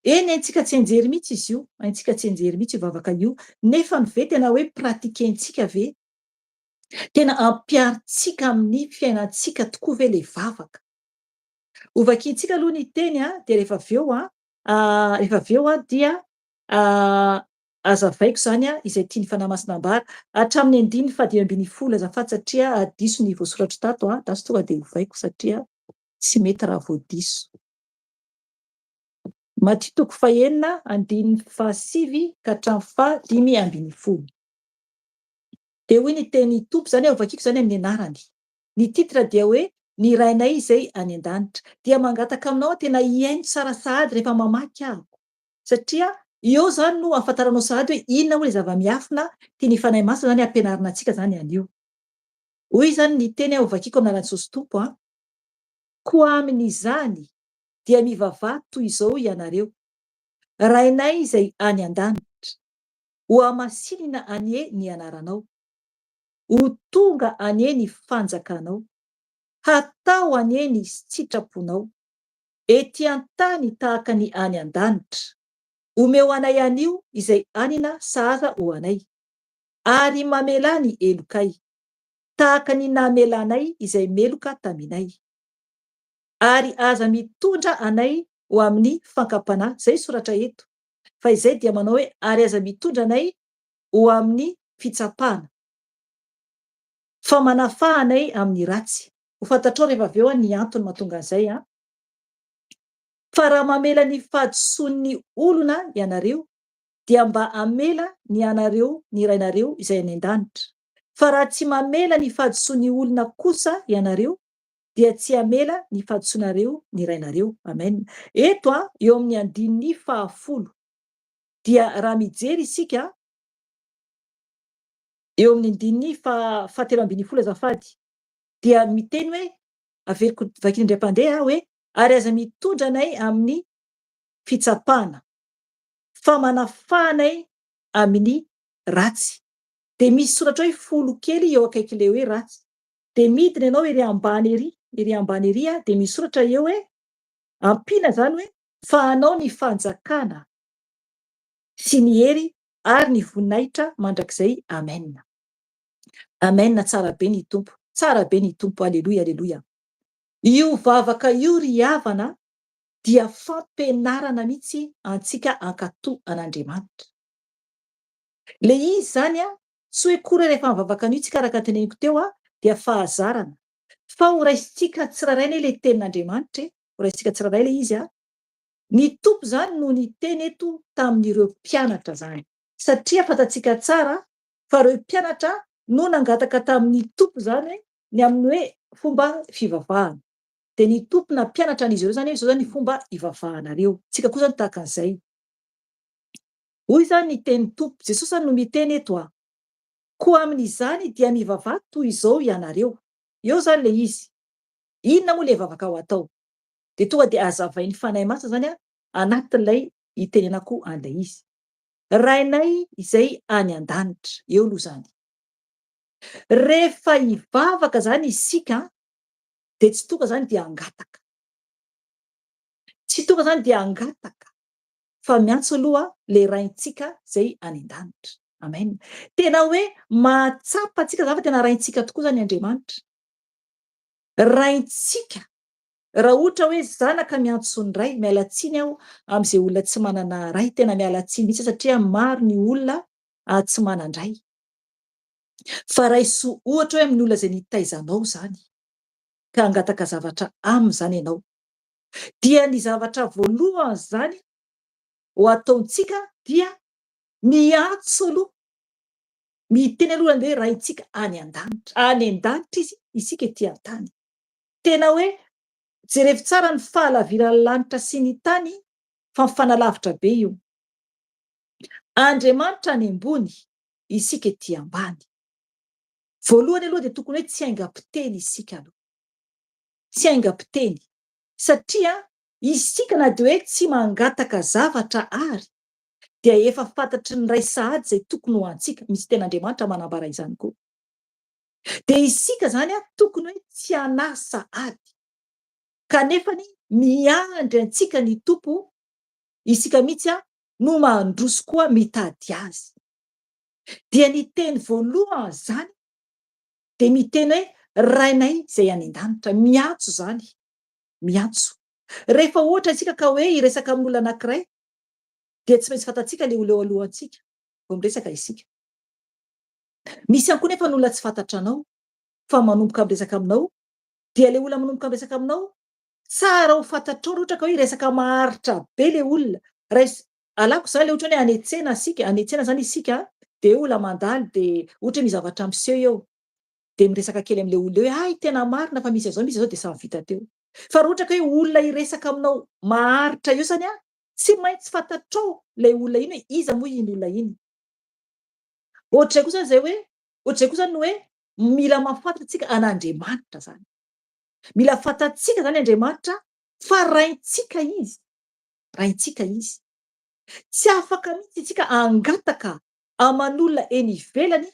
Speaker 1: haintsika tsy anjery mihitsy izy io, haintsika tsy anjery mihitsy io vavaka io, nefa ve tena hoe pratikentsika ve? Tena ampiaritsika amin'ny fiainantsika tokoa ve le vavaka? Hovakintsika aloha ny teny dia rehefa avy eo dia azavaiko zany izay tiany fanahy masina ambara hatramin'ny 5:10 azafady satria diso ny voasoratra tato dasy tonga dia hovaiko satria tsy mety raha voadiso. Matio toko 9:1-7 ka hatramin'ny 5:10. Dia hoy ny teny Tompo zany hovakiko zany amin'ny anarany. Ny titra dia hoe ny rainay izay any an-danitra. Dia mangataka aminao tena hiaino tsara sahady rehefa mamaky ahako, satria eo zany no ahafantaranao sahady hoe inona moa le zava-miafina tiany fanahy masina zany ampianarina antsika zany an'io. Hoy zany ny teny hovakiko anaran'i Jesosy Tompo koa amin'izany dia mivavaha toy izao ianareo, rainay izay any an-danitra, ho amasinina anie ny anaranao, ho tonga anie ny fanjakanao, hatao anie ny sitraponao, ety an-tany tahaka ny any an-danitra, omeo anay anio izay anina sahaza ho anay, ary mamela ny elokay tahaka ny namelanay izay meloka taminay, ary aza mitondra anay ho amin'ny fankapanahy. Zay soratra eto, fa izay dia manao hoe ary aza mitondra anay ho amin'ny fitsapana, fa manafaha anay amin'ny ratsy. Ho fantatrao rehefa avy eo ny antony mahatonga an'izay fa raha mamela ny fahadisoan'ny olona ianareo dia mba amela ny anareo ny rainareo izay any an-danitra, fa raha tsy mamela ny fahadisoan'ny olona kosa ianareo dia tsy amela ny fahadisoanareo ny rainareo. Amen. Eto eo amin'ny 10:10 dia raha mijery isika eo amin'ny 10:13 azafady, dia miteny hoe averiko vakiny indray-pandeha hoe ary aza mitondra anay amin'ny fitsapana fa manafanay amin'ny ratsy. De misy soratra hoe folo kely eo akaikile hoe ratsy. De midina ianao ery ambany ery de misy soratra eo hoe ampiana zany hoe fa anao ny fanjakana sy ny hery ary ny voninahitra mandrakizay. Amen. Amen. Tsara be ny tompo. Tsara be ny tompo. Aleloia, aleloia. Io vavaka io ry havana dia fampianarana mihitsy antsika ankatoa an'Andriamanitra. Le izy zany tsy hoe kory rehefa mivavaka an'io tsika araka teneniko teo dia fahazarana. Fa ho raisitsika tsiraray le tenin'Andriamanitra, ho raisitsika tsiraray le izy ny tompo zany no ny teny eto tamin'ireo mpianatra zany. Satria fatatsika tsara fa ireo mpianatra no nangataka tamin'ny tompo zany ny amin'ny hoe fomba fivavahana. De ny tompo na mpianatra an'izy ireo zany hoe zao zany ny fomba ivavahanareo. Tsika koa zany tahaka an'izay. Hoy zany ny teny tompo. Jesosy zany no miteny eto koa amin'izany dia mivavaha toy izao ianareo. Eo zany le izy. Inona moa le vavaka ho atao? De tonga de azavain'ny fanahy masina zany anatin'ilay itenenako an'ilay izy. Rainay izay any an-danitra. Eo aloha zany. Rehefa hivavaka zany isika de tsy tonga zany dia angataka. Tsy tonga zany dia angataka. Fa miantso aloha le raintsika zay any an-danitra. Amen. Tena hoe mahatsapa antsika zany fa tena raintsika tokoa zany Andriamanitra. Raintsika. Raha ohatra hoe zanaka miantso ny ray, miala tsiny aho amin'izay olona tsy manana ray, tena miala tsiny mihitsy satria maro ny olona tsy manan-dray. Fa raiso ohatra hoe amin'ny olona izay nitaizanao zany ka angataka zavatra amin'izany ianao. Dia ny zavatra voalohany zany ho ataontsika dia miantso aloha. Miteny aloha hoe raintsika any an-danitra. Any an-danitra izy, isika ety an-tany. Tena hoe jerevy tsara ny fahalaviran'ny lanitra sy ny tany fa mifanalavitra be io. Andriamanitra any ambony, isika ety ambany. Voalohany aloha dia tokony hoe tsy aingam-piteny isika aloha. Tsy aingam-piteny. Satria isika na dia hoe tsy mangataka zavatra ary dia efa fantatry ny ray sahady izay tokony ho antsika. Misy ten'Andriamanitra manambara izany koa. Dia isika zany tokony hoe tsy hanasa ady. Kanefa miandry antsika ny tompo, isika mihitsy no mandroso koa mitady azy. Dia ny teny voalohany zany dia miteny hoe rainay izay any an-danitra. Miantso zany. Miantso. Rehefa ohatra isika ka hoe hiresaka amin'olona anankiray dia tsy maintsy fantatsika le olona eo alohantsika vao miresaka isika. Misy ihany koa nefa ny olona tsy fantatra anao fa manomboka miresaka aminao dia le olona manomboka miresaka aminao tsara ho fantatrao ohatra ka hoe hiresaka maharitra be le olona. Alako zany le ohatra hoe anetsena isika, anetsena zany isika dia olona mandalo dia ohatra hoe mizavatra miseho eo dia miresaka kely amin'le olona eo ay tena marina fa misy azao dia samy vita teo. Fa raha ohatra ka hoe olona hiresaka aminao maharitra io zany tsy maintsy fantatrao le olona iny hoe iza moa iny olona iny. Ohatr'izay koa zany izay hoe ohatr'izay koa zany no hoe mila mahafantatra tsika an'Andriamanitra zany. Mila fantatsika zany Andriamanitra fa raintsika izy. Raintsika izy. Tsy afaka mihitsy isika angataka aman'olona eny ivelany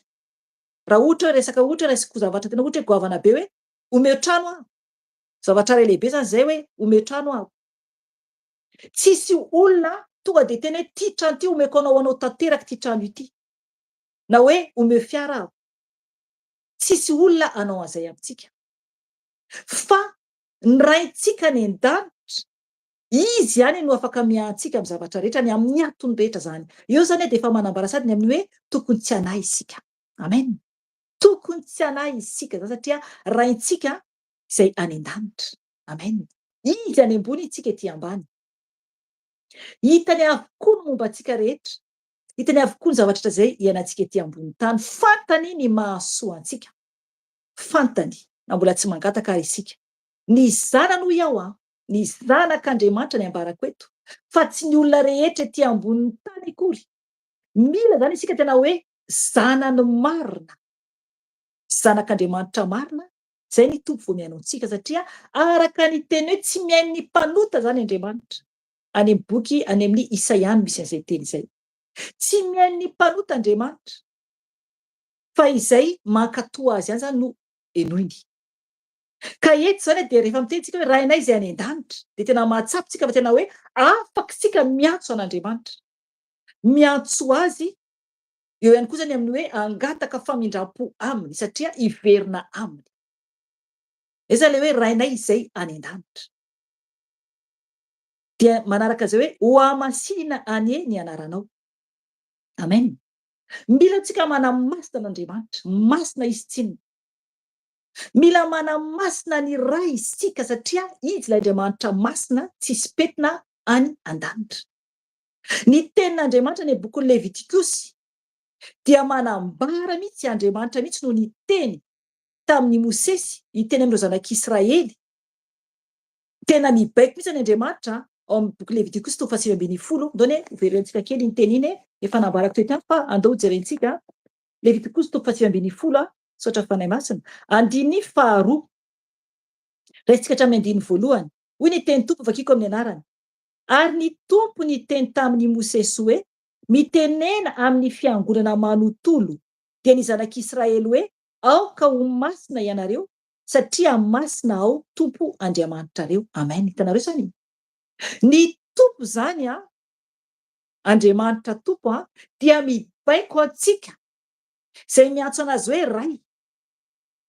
Speaker 1: raha ohatra hoe resaka ohatra resaka zavatra tena ohatra hoe goavana be hoe omeo trano aho. Zavatra ray lehibe zany izay hoe omeo trano aho. Tsisy olona tonga dia tena hoe ty trano ty omeko anao tanteraka ty trano ity. Na hoe omeo fiara aho. Tsisy olona anao an'izay amintsika. Fa ny raintsika ny an-danitra, izy ihany no afaka miantsika amin'ny zavatra rehetra, ny amin'ny antony rehetra zany. Eo zany dia efa manambara sady ny amin'ny hoe tokony tsy hanahy isika. Amen. Tokony tsy hanahy isika satria raintsika izay any an-danitra. Amen. Izy any ambony, isika ety ambany. Hitany avokoa ny momba antsika rehetra. Hitany avokoa ny zavatra izay iainantsika ety ambony tany. Fantany ny mahasoa antsika. Fantany na mbola tsy mangataka ary isika. Ny zanany hoy aho ny zanak'Andriamanitra ny ambarako eto, fa tsy ny olona rehetra ety ambonin'ny tany akory. Mila zany isika tena hoe zanany marina. Zanak'Andriamanitra marina Zay ny tompo vao mihaino antsika satria araka ny teny hoe tsy mihaino ny mpanota zany Andriamanitra. Any amin'ny boky any amin'ny Isaia no misy an'izay teny izay. Tsy mihaino ny mpanota Andriamanitra. Fa izay mankatoa azy ihany zany no enoiny. Ka eto zany dia rehefa mitentsika hoe raha inay izay any an-danitra dia tena mahatsapa tsika fa tena hoe afaka sika miantso an'Andriamanitra. Miantso azy eo ihany koa zany amin'ny hoe angataka famindram-po aminy satria iverina aminy. Izay ilay hoe raha inay izay any an-danitra. Dia manaraka izay hoe ho hamasina anie ny anaranao. Amen. Mila antsika manamasina an'Andriamanitra, masina izy tsinona. Mila manamasina ny ray isika satria izy ilay Andriamanitra masina tsy hisy petina any an-danitra. Ny tenin'Andriamanitra ny boky Levitikosy dia manambara mihitsy Andriamanitra mihitsy no ny teny tamin'ny Mosesy, iteny amin'ireo zanak'Israely. Tena nibaiko mihitsy ny Andriamanitra ao amin'ny boky Levitikosy 7:10. Ndony verentsika kely ny teny iny efa nambarako teto ihany fa andao jerentsika. Levitikosy 7:10 saotra fanahy masina. Andiny faharoa. Raisitsika hatramin'ny andiny voalohany. Hoy ny teny tompo vakiko amin'ny anarany. Ary ny tompo ny teny tamin'ny Mosesy hoe mitenena amin'ny fiangonana manontolo dia ny zanak'Israely hoe aoka ho masina ianareo satria masina ao tompo Andriamanitrareo. Amen. Hitanareo zany. Ny tompo zany Andriamanitra tompo dia mibaiko antsika izay miantso anazy hoe ray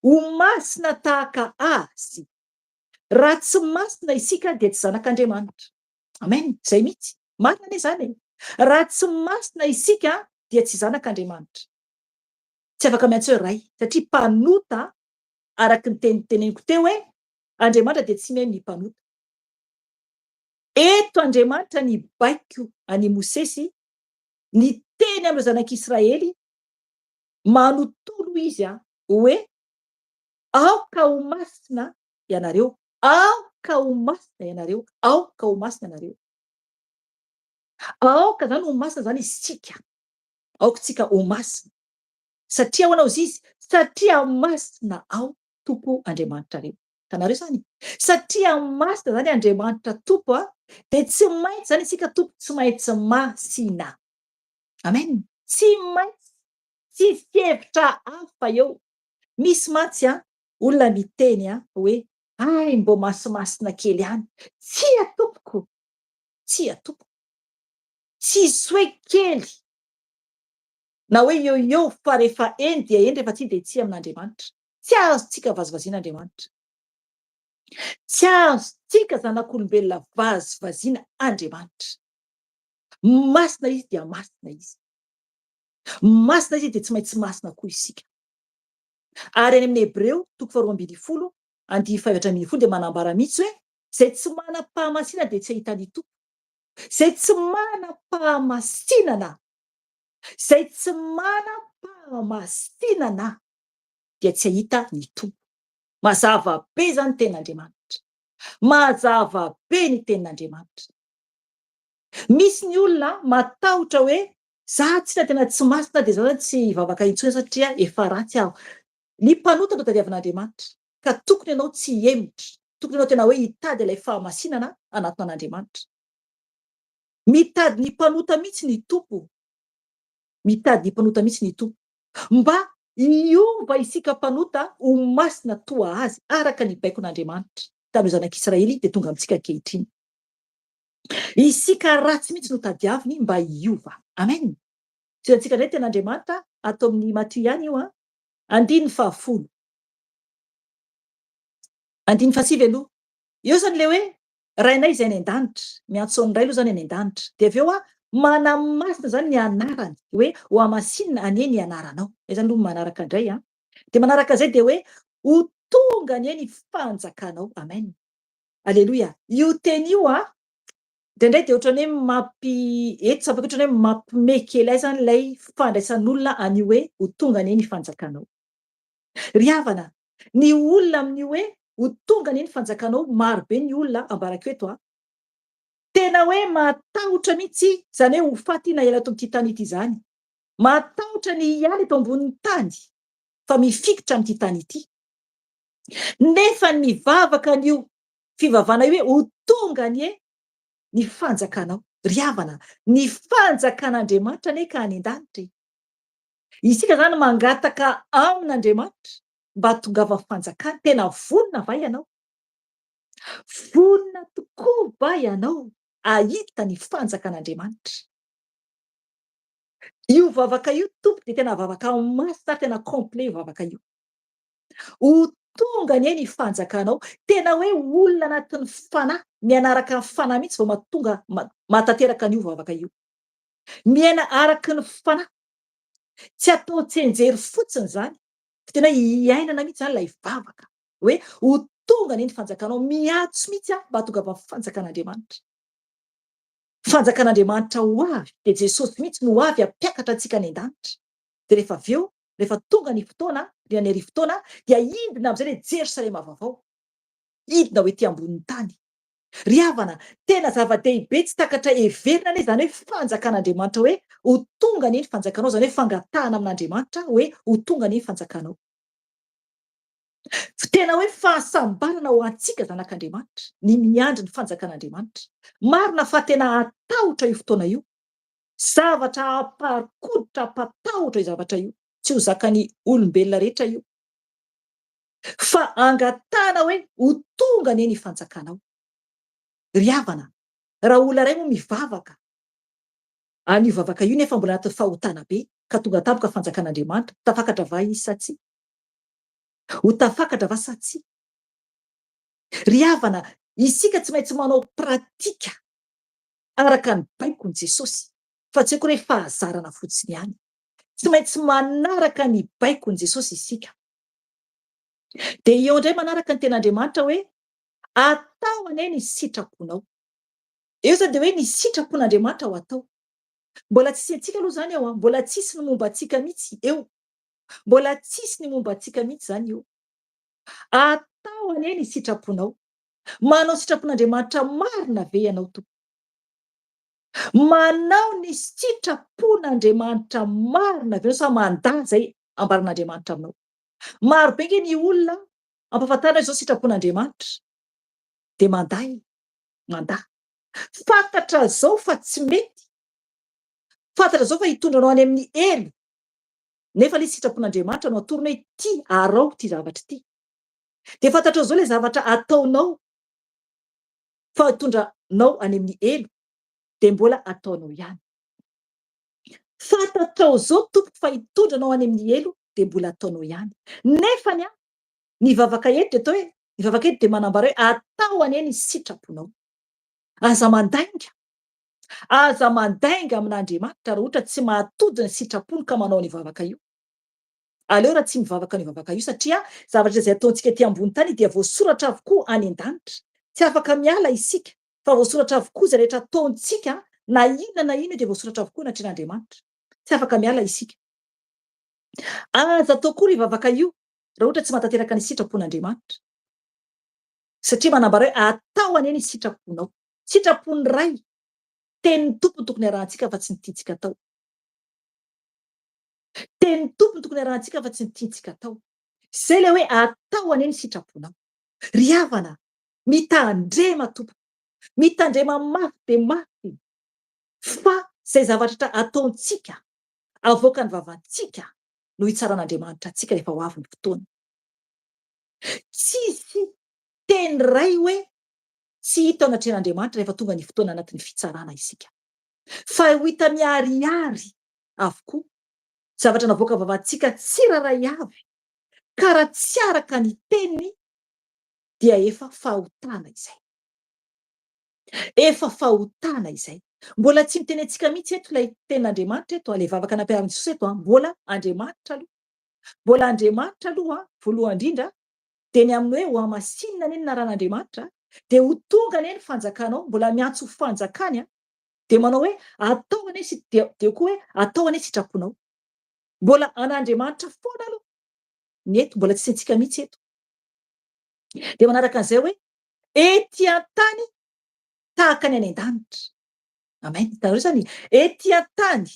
Speaker 1: ho masina tahaka azy. Raha tsy masina isika dia tsy zanak'Andriamanitra. Amen. Zay mihitsy. Marina anie zany. Raha tsy masina isika dia tsy zanak'Andriamanitra. Tsy afaka miantso hoe ray satria mpanota araka ny teneniko teo hoe Andriamanitra dia tsy mihaino ny mpanota. Eto Andriamanitra ny baiko any Mosesy ny teny amin'ireo zanak'Israely manontolo izy hoe aoka ho masina ianareo, aoka ho masina ianareo, aoka ho masina ianareo. Aoka zany ho masina zany isika. Aoka tsika ho masina. Satria ho anao izy satria masina ao tompo Andriamanitrareo. Tanareo zany. Satria masina zany Andriamanitra tompo dia tsy maintsy zany isika tompo tsy maintsy masina. Amen. Tsy maintsy tsy hevitra hafa eo. Misy mantsy olona miteny hoe ay mbo masimasina kely ihany. Tsia tompoko. Tsia tompoko. Tsisy hoe kely. Na hoe eo fa rehefa eny dia eny rehefa tsy dia tsy amin'Andriamanitra. Tsy azontsika vazivaziana Andriamanitra. Tsy azontsika zanak'olombelona vazivaziana Andriamanitra. Masina izy dia masina izy. Masina izy dia tsy maintsy masina koa isika. Ary any amin'ny Hebreo 12:5-5 dia manambara mihitsy hoe izay tsy manam-pahamasina dia tsy ahita ny tompo. Izay tsy manam-pahamasinana, izay tsy manam-pahamasinana dia tsy ahita ny tompo. Mazava be zany tenin'Andriamanitra. Mazava be ny tenin'Andriamanitra. Misy ny olona matahotra hoe za tsy tena tsy masina dia za tsy vavaka intsony satria efa ratsy aho. Ny mpanota no tadiavan'Andriamanitra ka tokony ianao tsy hiemotra. Tokony ianao tena hoe hitady ilay fahamasinana anatin'Andriamanitra. Mitady ny mpanota mihitsy ny tompo. Mitady ny mpanota mihitsy ny tompo. Mba hiova isika mpanota ho masina toa azy araka ny baikon'Andriamanitra tamin'ireo zanak'Israely dia tonga amintsika ankehitriny. Isika ratsy mihitsy no tadiaviny mba hiova. Amen. Jerentsika indray ten'Andriamanitra atao amin'ny Matthieu ihany io 10:10. 10:9 eo zany le hoe raha inay izay any an-danitra miantso ny ray aloha zany any an-danitra dia avy eo manamasina zany ny anarany hoe ho hamasinina anie ny anaranao. Zany aloha manaraka indray dia manaraka izay dia hoe ho tonga anie ny fanjakanao. Amen. Aleloia. Io teny io indraindray dia ohatran'ny hoe eto sapaka ohatran'ny hoe mampime kely ahy zany ilay fandraisan'olona anio hoe ho tonga anie ny fanjakanao. Ry havana, ny olona amin'io hoe ho tonga anie ny fanjakanao maro be ny olona ambarako eto tena hoe matahotra mihitsy zany hoe ho faty na hiala eto amin'ity tany ity zany. Matahotra ny hiala eto ambonin'ny tany fa mifikitra amin'ity tany ity. Nefa mivavaka an'io fivavahana io hoe ho tonga ny ny fanjakanao. Ry havana, ny fanjakan'Andriamanitra anie ka any an-danitra e. Isika zany mangataka amin'Andriamanitra mba hahatongava fanjakana. Tena vonona va ianao? Vonona tokoa va ianao ahita ny fanjakan'Andriamanitra? Io vavaka io tompo de tena vavaka masina, tena complet io vavaka io. Ho tonga anie ny fanjakanao, tena hoe olona anatin'ny fanahy, mianaraka ny fanahy mihitsy vao mahatonga mahatanteraka an'io vavaka io. Miaina araky ny fanahy, tsy atao tsenjery fotsiny zany, fa tena hoe iainana mihitsy zany lay vavaka, hoe ho tonga anie ny fanjakanao, miantso mihitsy mba hahatongava ny fanjakan'Andriamanitra. Fanjakan'Andriamanitra ho avy, de Jesosy mihitsy no ho avy hampiakatra antsika any an-danitra. De rehefa avy eo, rehefa tonga ny fotoana, rian'ny hariva-potoana, dia hidina am'zay le Jerosalema vaovao, hidina ho ety ambonin'ny tany. Ry havana, tena zava-dehibe tsy takatra heverina anie zany hoe fanjakan'Andriamanitra hoe ho tonga anie ny fanjakanao, zany hoe fangatahana amin'Andriamanitra hoe ho tonga anie ny fanjakanao. Tena hoe fahasambarana ho antsika zanak'Andriamanitra, ny miandry ny fanjakan'Andriamanitra. Marina fa tena atahotra io fotoana io. Zavatra hamparikoditra, hampatahotra io zavatra io. Tsy ho zakan'ny olombelona rehetra io. Fa angatahana hoe ho tonga anie ny fanjakanao. Ry havana, raha olona ray moa mivavaka, an'io vavaka io nefa mbola anatin'ny fahotana be, ka tonga tampoka fanjakan'Andriamanitra, tafakatra va izy sa tsia? Ho tafakatra va sa tsia? Ry havana, isika tsy maintsy manao pratika araka ny baikony Jesosy, fa tsy hoe koa hoe fahazarana fotsiny ihany. Tsy maintsy manaraka ny baikony Jesosy isika. De eo indray manaraka ny ten'Andriamanitra hoe atao anie ny sitraponao. Eo zany de hoe ny sitrapon'Andriamanitra ho atao. Mbola tsisy antsika aloha zany eo mbola tsisy ny momba antsika mihitsy eo. Mbola tsisy ny momba antsika mihitsy zany eo. Atao anie ny sitraponao. Manao sitrapon'Andriamanitra marina ve ianao tompo? Manao ny sitrapon'Andriamanitra marina ve sa mandà zay ambaran'Andriamanitra aminao? Maro be nge ny olona ampahafantarina hoe zao sitrapon'Andriamanitra de mandà mandà. Fantatra zao fa tsy mety. Fantatra zao fa hitondra anao any amin'ny elo. Nefa le sitrapon'Andriamanitra no atorony hoe ty arao ty zavatra ty. De fantatrao zao le zavatra ataonao fa hitondranao any amin'ny elo de mbola ataonao ihany. Fantatrao zao tompo fa hitondranao any amin'ny elo de mbola ataonao ihany. Nefany ny vavaka eto de atao hoe ny vavaka eto de manambara hoe atao anie ny sitraponao. Aza mandainga. Aza mandainga amin'Andriamanitra raha ohatra tsy mahatody ny sitrapony ka manao ny vavaka io. Aleo raha tsy mivavaka ny vavaka io satria zavatra zay ataontsika ety ambony tany dia voasoratra avokoa any an-danitra. Tsy afaka miala isika fa voasoratra avokoa zay rehetra ataontsika na inona dia voasoratra avokoa anaty Andriamanitra. Tsy afaka miala isika. Aza atao koa ry vavaka io raha ohatra tsy mahatanteraka ny sitrapon'Andriamanitra. Satria manambara hoe atao anie ny sitraponao. Sitrapony ray. Tenin'ny tompo tokony arahantsika fa tsy ny tiantsika atao. Tenin'ny tompo tokony arahantsika fa tsy ny tiantsika atao. Zay le hoe atao anie ny sitraponao. Ry havana, mitandrema tompo. Mitandrema mafy de mafy. Fa zay zavatra ataontsika avoaka ny vavantsika no hitsaran'Andriamanitra antsika rehefa ho avy ny fotoana. Tsisy teny ray hoe tsy hita ao anatrehan'Andriamanitra rehefa tonga ny fotoana anatin'ny fitsarana isika. Fa ho hita miharihary avokoa. Zavatra navoaka vavantsika tsiraray avy. Ka raha tsy araka ny teniny dia efa fahotana izay. Efa fahotana izay. Mbola tsy miteny antsika mihitsy eto ilay tenin'Andriamanitra eto, ilay vavaka nampiaramin'i Jesosy eto, mbola Andriamanitra aloha. Mbola Andriamanitra aloha voalohany indrindra, de ny amin'ny hoe ho hamasinina anie ny anaran'Andriamanitra, de ho tonga anie ny fanjakanao, mbola miantso ho fanjakany, de manao hoe atao anie de koa hoe atao anie sitraponao. Mbola an'Andriamanitra foana aloha. Ny eto mbola tsy haintsika mihitsy eto. De manaraka an'izay hoe ety an-tany tahaka ny any an-danitra. Amen. Hitanareo zany ety an-tany.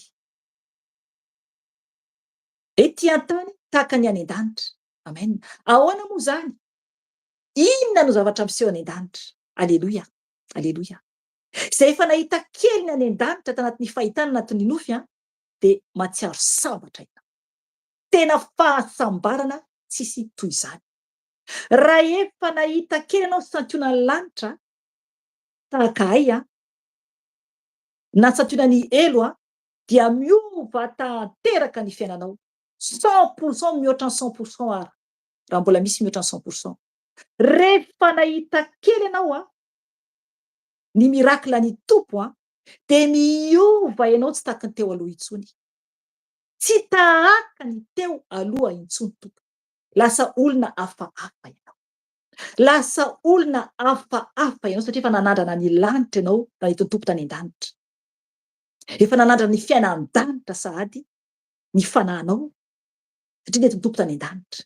Speaker 1: Ety an-tany tahaka ny any an-danitra. Amen. Ahoana moa zany? inona no zavatra miseho any an-danitra. Aleloia, aleloia. Zay efa nahita keliny any an-danitra tanatin'ny fahitana anatin'ny nofy dia matsiaro sambatra ianao. Tena fahasambarana tsisy toy izany. Raha efa nahita kely ianao ny santionan'ny lanitra tahaka ahy na santionan'ny elo dia miova tanteraka ny fiainanao. 100% mihoatra ny 100% ary raha mbola misy mihoatra ny 100%. Rehefa nahita kely ianao ny mirakila ny tompo dia miova ianao tsy tahaka ny teo aloha intsony. Tsy tahaka ny teo aloha intsony tompo. Lasa olona hafahafa ianao. Lasa olona hafahafa ianao satria efa nanandrana ny lanitra ianao nahita ny tompo tany an-danitra. Efa nanandrana ny fiainan-danitra sahady ny fanahinao satria nety ny tompo tany an-danitra.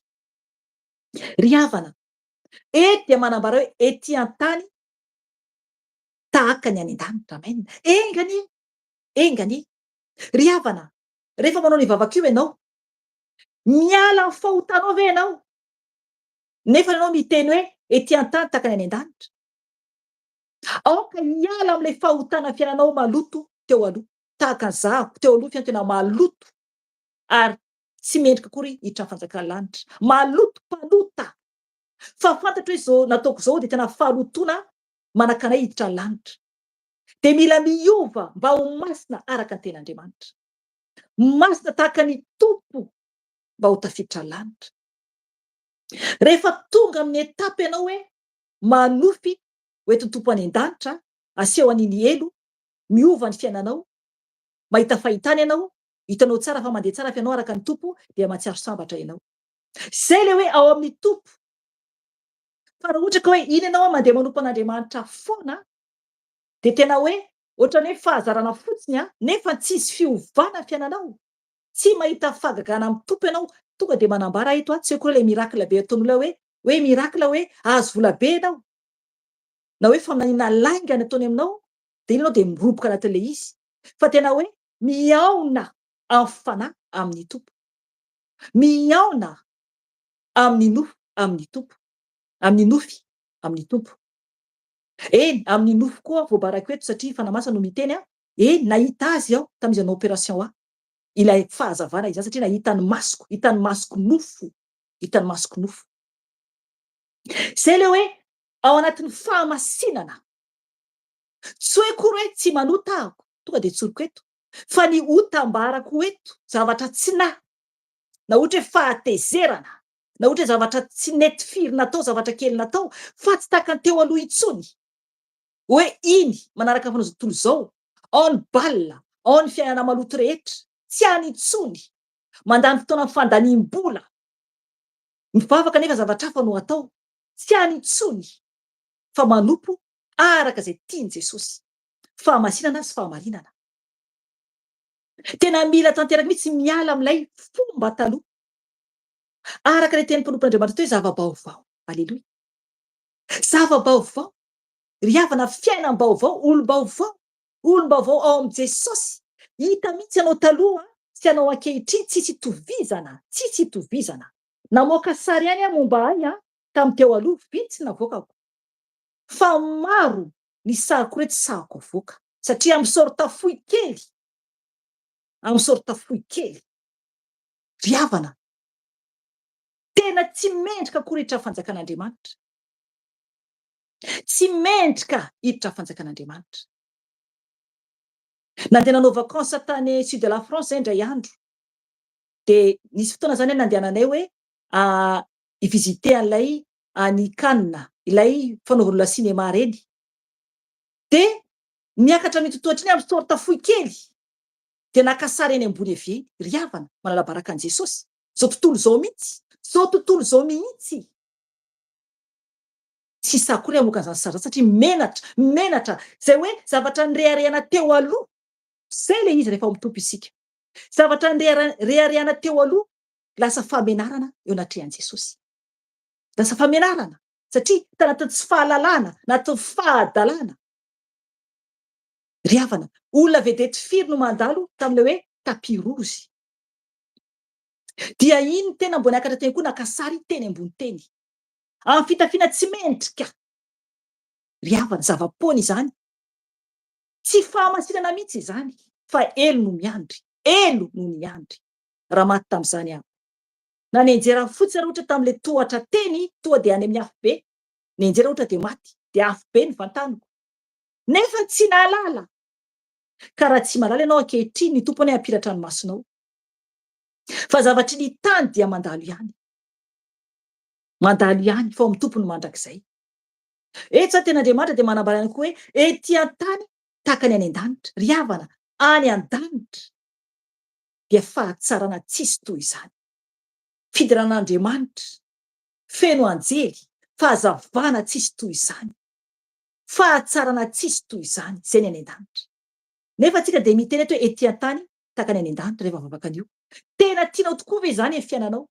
Speaker 1: Ry havana, eto dia manambara hoe ety an-tany tahaka ny any an-danitra. Amen. Engany, engany. Ry havana, rehefa manao ny vavakio ianao, miala amin'ny fahotanao ve ianao? Nefa ianao miteny hoe ety an-tany tahaka ny any an-danitra. Aoka hiala amin'ilay fahotana fiainanao maloto teo aloha. Tahaka ny zahako teo aloha fiainana tena maloto ary tsy mendrika akory hiditra amin'ny fanjakan'ny lanitra. Maloto palota. Fa fantatro hoe zao nataoko zao dia tena fahalotona manaka anay hiditra ny lanitra. Dia mila miova mba ho masina araka ny ten'Andriamanitra. Masina tahaka ny tompo mba ho tafiditra ny lanitra. Rehefa tonga amin'ny etapy ianao hoe manofy hoeto ny tompo any an-danitra, aseho an'iny elo, miova ny fiainanao, mahita fahitana ianao, hitanao tsara fa mandeha tsara fiainao araka ny tompo dia matsiaro sambatra ianao. Zay le hoe ao amin'ny tompo. Fa raha ohatra ka hoe iny ianao mandeha manompo an'Andriamanitra foana dia tena hoe ohatran'ny hoe fahazarana fotsiny nefa tsisy fiovana fiainanao. Tsy mahita fahagagana amin'ny tompo ianao. Tonga dia manambara eto tsy hoe koa ilay mirakila be ataon'olona hoe mirakila hoe azo vola be ianao. Na hoe faminaniana laingana ataony aminao dia iny ianao dia miroboka anatin'ilay izy. Fa tena hoe mihaona amin'ny fanahy amin'ny tompo. Mihaona amin'ny nofy amin'ny tompo. Amin'ny nofy amin'ny tompo. Eny, amin'ny nofy koa voabarako eto satria fanamasina no miteny eny nahita azy aho tamin'izy nanao opération ilay fahazavana izany satria nahitany masoko nofo. Hitany masoko nofo. Zay le hoe ao anatin'ny fahamasinana. Tsy hoe kory hoe tsy manota ahako. Tonga dia tsoriko eto. Fa ny hotambarako eto zavatra tsy na ohatra hoe fahatezerana, na ohatra hoe zavatra tsy nety firy natao, zavatra kely natao, fa tsy tahaka ny teo aloha intsony. Hoe iny manaraka ny tontolo izao, ao ny baolina, ao ny fiainana maloto rehetra, tsy any intsony. Mandany fotoana amin'ny fandaniam-bola. Mivavaka nefa zavatra hafa no atao. Tsy any intsony. Fa manompo araka izay tiany Jesosy. Fahamasinana sy fahamarinana. Tena mila tanteraka mihitsy miala amin'ilay fomba taloha. Araka ilay tenin'ny mpanompon' hoe zava-baovao. Aleloia. Zava-baovao. Ry havana, fiainam-baovao, olom-baovao. Olom-baovao ao amin'i Jesosy. Hita mihitsy ianao taloha sy ianao ankehitriny tsisy itovizana, tsisy itovizana. Namoaka sary ihany momba ahy tamin'ny teo aloha, vitsy navoakako. Fa maro ny sariko reto tsy sahako avoaka satria amin'ny sorta fohy kely. Amin'ny sorta fohy kely. Ry havana, tena tsy mendrika akory hiditra fanjakan'Andriamanitra. Tsy mendrika hiditra fanjakan'Andriamanitra. Nandeha nanao vakansa tany sud de la France indray andro. Dia nisy fotoana zany nandehananay hoe hivisite an'ilay any Cannes, ilay fanaovan'olona sinema reny. Dia miakatra mitotoatra iny amin'ny sorta fohy kely. Dia naka sary eny ambony avy eny. Ry havana, manala baraka an'i Jesosy. Zao tontolo izao mihitsy. Zao tontolo izao mihitsy. Tsy sakory hamoaka an'izany sary satria menatra. Zay hoe zavatra nirehariana teo aloha. Zay le izy rehefa ao amin'ny tompo isika. Zavatra nirehariana teo aloha lasa famenarana eo anatrehan'i Jesosy. Lasa famenarana satria tanatin'ny tsy fahalalana, anatin'ny fahadalana. Ry havana, olona vedety firy no mandalo tamin'ilay hoe tapis rouge. Dia iny tena mbo niakatra teny koa naka sary teny ambony teny. amin'ny fitafiana tsy mendrika. Ry havana, zava-poana izany. Tsy fahamasinana mihitsy izany, fa elo no miandry, elo no miandry. Raha maty tamin'izany aho. Na nianjera fotsiny raha ohatra tamin'ilay tohatra teny, tonga de any amin'ny afo be. Nianjera ohatra de maty, de afo be ny vantaniko. Nefa tsy nahalala. Ka raha tsy mahalala ianao ankehitriny, ny tompony hampiratra ny masonao. Fa zavatry ny tany dia mandalo ihany. Mandalo ihany, fa ao amin'ny tompony mandrakizay. Eto zany ten'Andriamanitra dia manambara ihany koa hoe etỳ an-tany tahaka ny any an-danitra. Ry havana, any an-danitra dia fahatsarana tsisy toy izany. Fidiran'Andriamanitra, feno anjely, fahazavana tsisy toy izany. Fahatsarana tsisy toy izany, zay ny any an-danitra. Nefa antsika dia miteny eto hoe etỳ an-tany tahaka ny any an-danitra rehefa vavaka an'io. Tena tianao tokoa ve izany amin'ny fiainanao?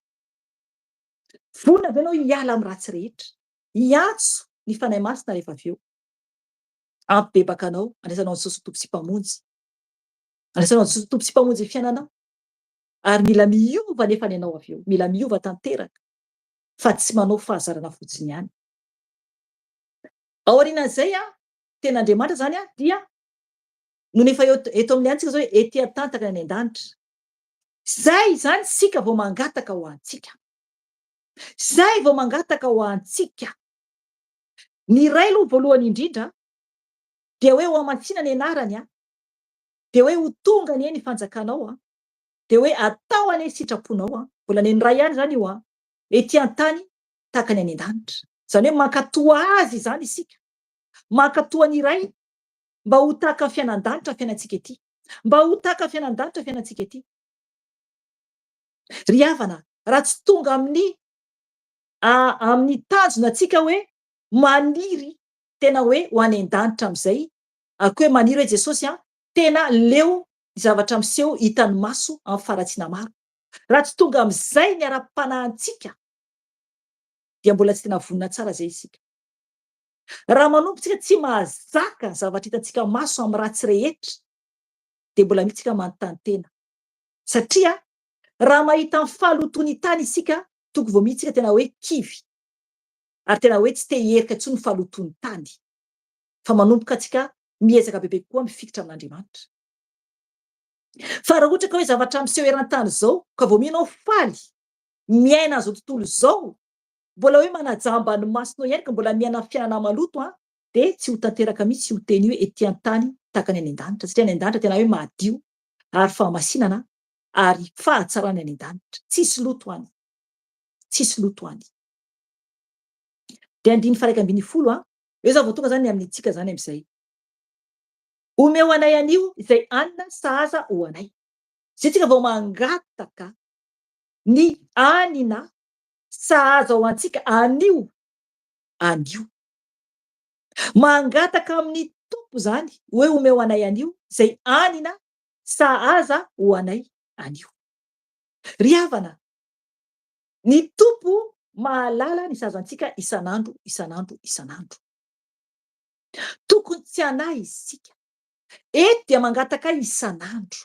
Speaker 1: Vonona ve ianao hiala amin'ny ratsy rehetra? Hiantso ny fanahy masina rehefa avy eo. Ampibebaka anao, andraisanao ny Jesosy Tompo sy mpamonjy. Andraisanao ny Jesosy Tompo sy mpamonjy ny fiainanao. Ary mila miova nefa ny ianao avy eo. Mila miova tanteraka. Fa tsy manao fahazarana fotsiny ihany. Aorianan'izay ten'Andriamanitra zany dia no nefa eto amin'ny antsika zao hoe etỳ an-tany tahaka ny any an-danitra. Zay zany sika vao mangataka ho antsika. Zay vao mangataka ho antsika. Ny iray aloha voalohany indrindra dia hoe ho amantsina ny anarany dia hoe ho tonga ny ny fanjakanao dia hoe atao any sitraponao mbola ny ray ihany zany io etỳ an-tany tahaka ny any an-danitra. Zany hoe mankatoa azy izany isika. Mankatoa ny iray mba ho tahaka ny fiainan-danitra ny fiainantsika ety. Mba ho tahaka ny fiainan-danitra ny fiainantsika ety. Ry havana, raha tsy tonga amin'ny tanjona antsika hoe maniry tena hoe ho any an-danitra amin'izay, akoa hoe maniry hoe Jesosy tena leo ny zavatra miseho hitan'ny maso amin'ny faratsiana maro. Raha tsy tonga amin'izay ny ara-panahintsika dia mbola tsy tena vonona tsara zay isika. Raha manombotsika tsy mahazaka ny zavatra hitantsika maso amin'ny ratsy rehetra dia mbola mihitsika manontany tena. Satria raha mahita ny fahalotony tany isika, toko vao mihitsika tena hoe kivy. Ary tena hoe tsy te hierika intsony ny fahalotony tany. Fa manomboka atsika miezaka bebe koa mifikitra amin'Andriamanitra. Fa raha ohatra ka hoe zavatra miseho eran-tany zao ka vao mianao faly miaina an'izao tontolo zao, mbola hoe manajamba ny masonao ihany ka mbola miaina fiainana maloto dia tsy ho tanteraka mihitsy ho teny hoe etỳ an-tany tahaka ny any an-danitra. Satria any an-danitra tena hoe madio ary fahamasinana ary fahatsarana any an-danitra. Tsisy loto any. Tsisy loto any. Dia 9:10 eo zao vao tonga zany amintsika zany amin'izay. Omeo anay anio izay anina sahaza ho anay. Zay tsika vao mangataka ny anina sahaza ho antsika anio. Anio. Mangataka amin'ny tompo zany hoe omeo anay anio izay anina sahaza ho anay anio. Ry havana, ny tompo mahalala ny sahazantsika isan'andro, isan'andro, isan'andro. Tokony tsy anahy isika. Eto dia mangataka isan'andro.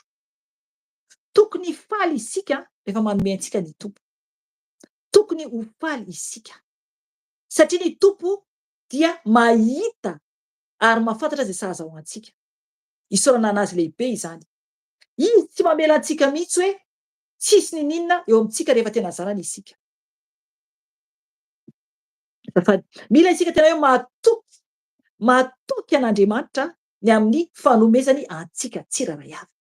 Speaker 1: Tokony faly isika rehefa manome antsika ny tompo. Tokony ho faly isika. Satria ny tompo dia mahita ary mahafantatra izay sahaza ho antsika. Isaorana anazy lehibe izany. Izy tsy mamela antsika mihitsy hoe tsisy ninina eo amintsika rehefa tena zanany isika. Mila isika tena hoe mahatoky an'Andriamanitra ny amin'ny fanomezany antsika tsirairay avy.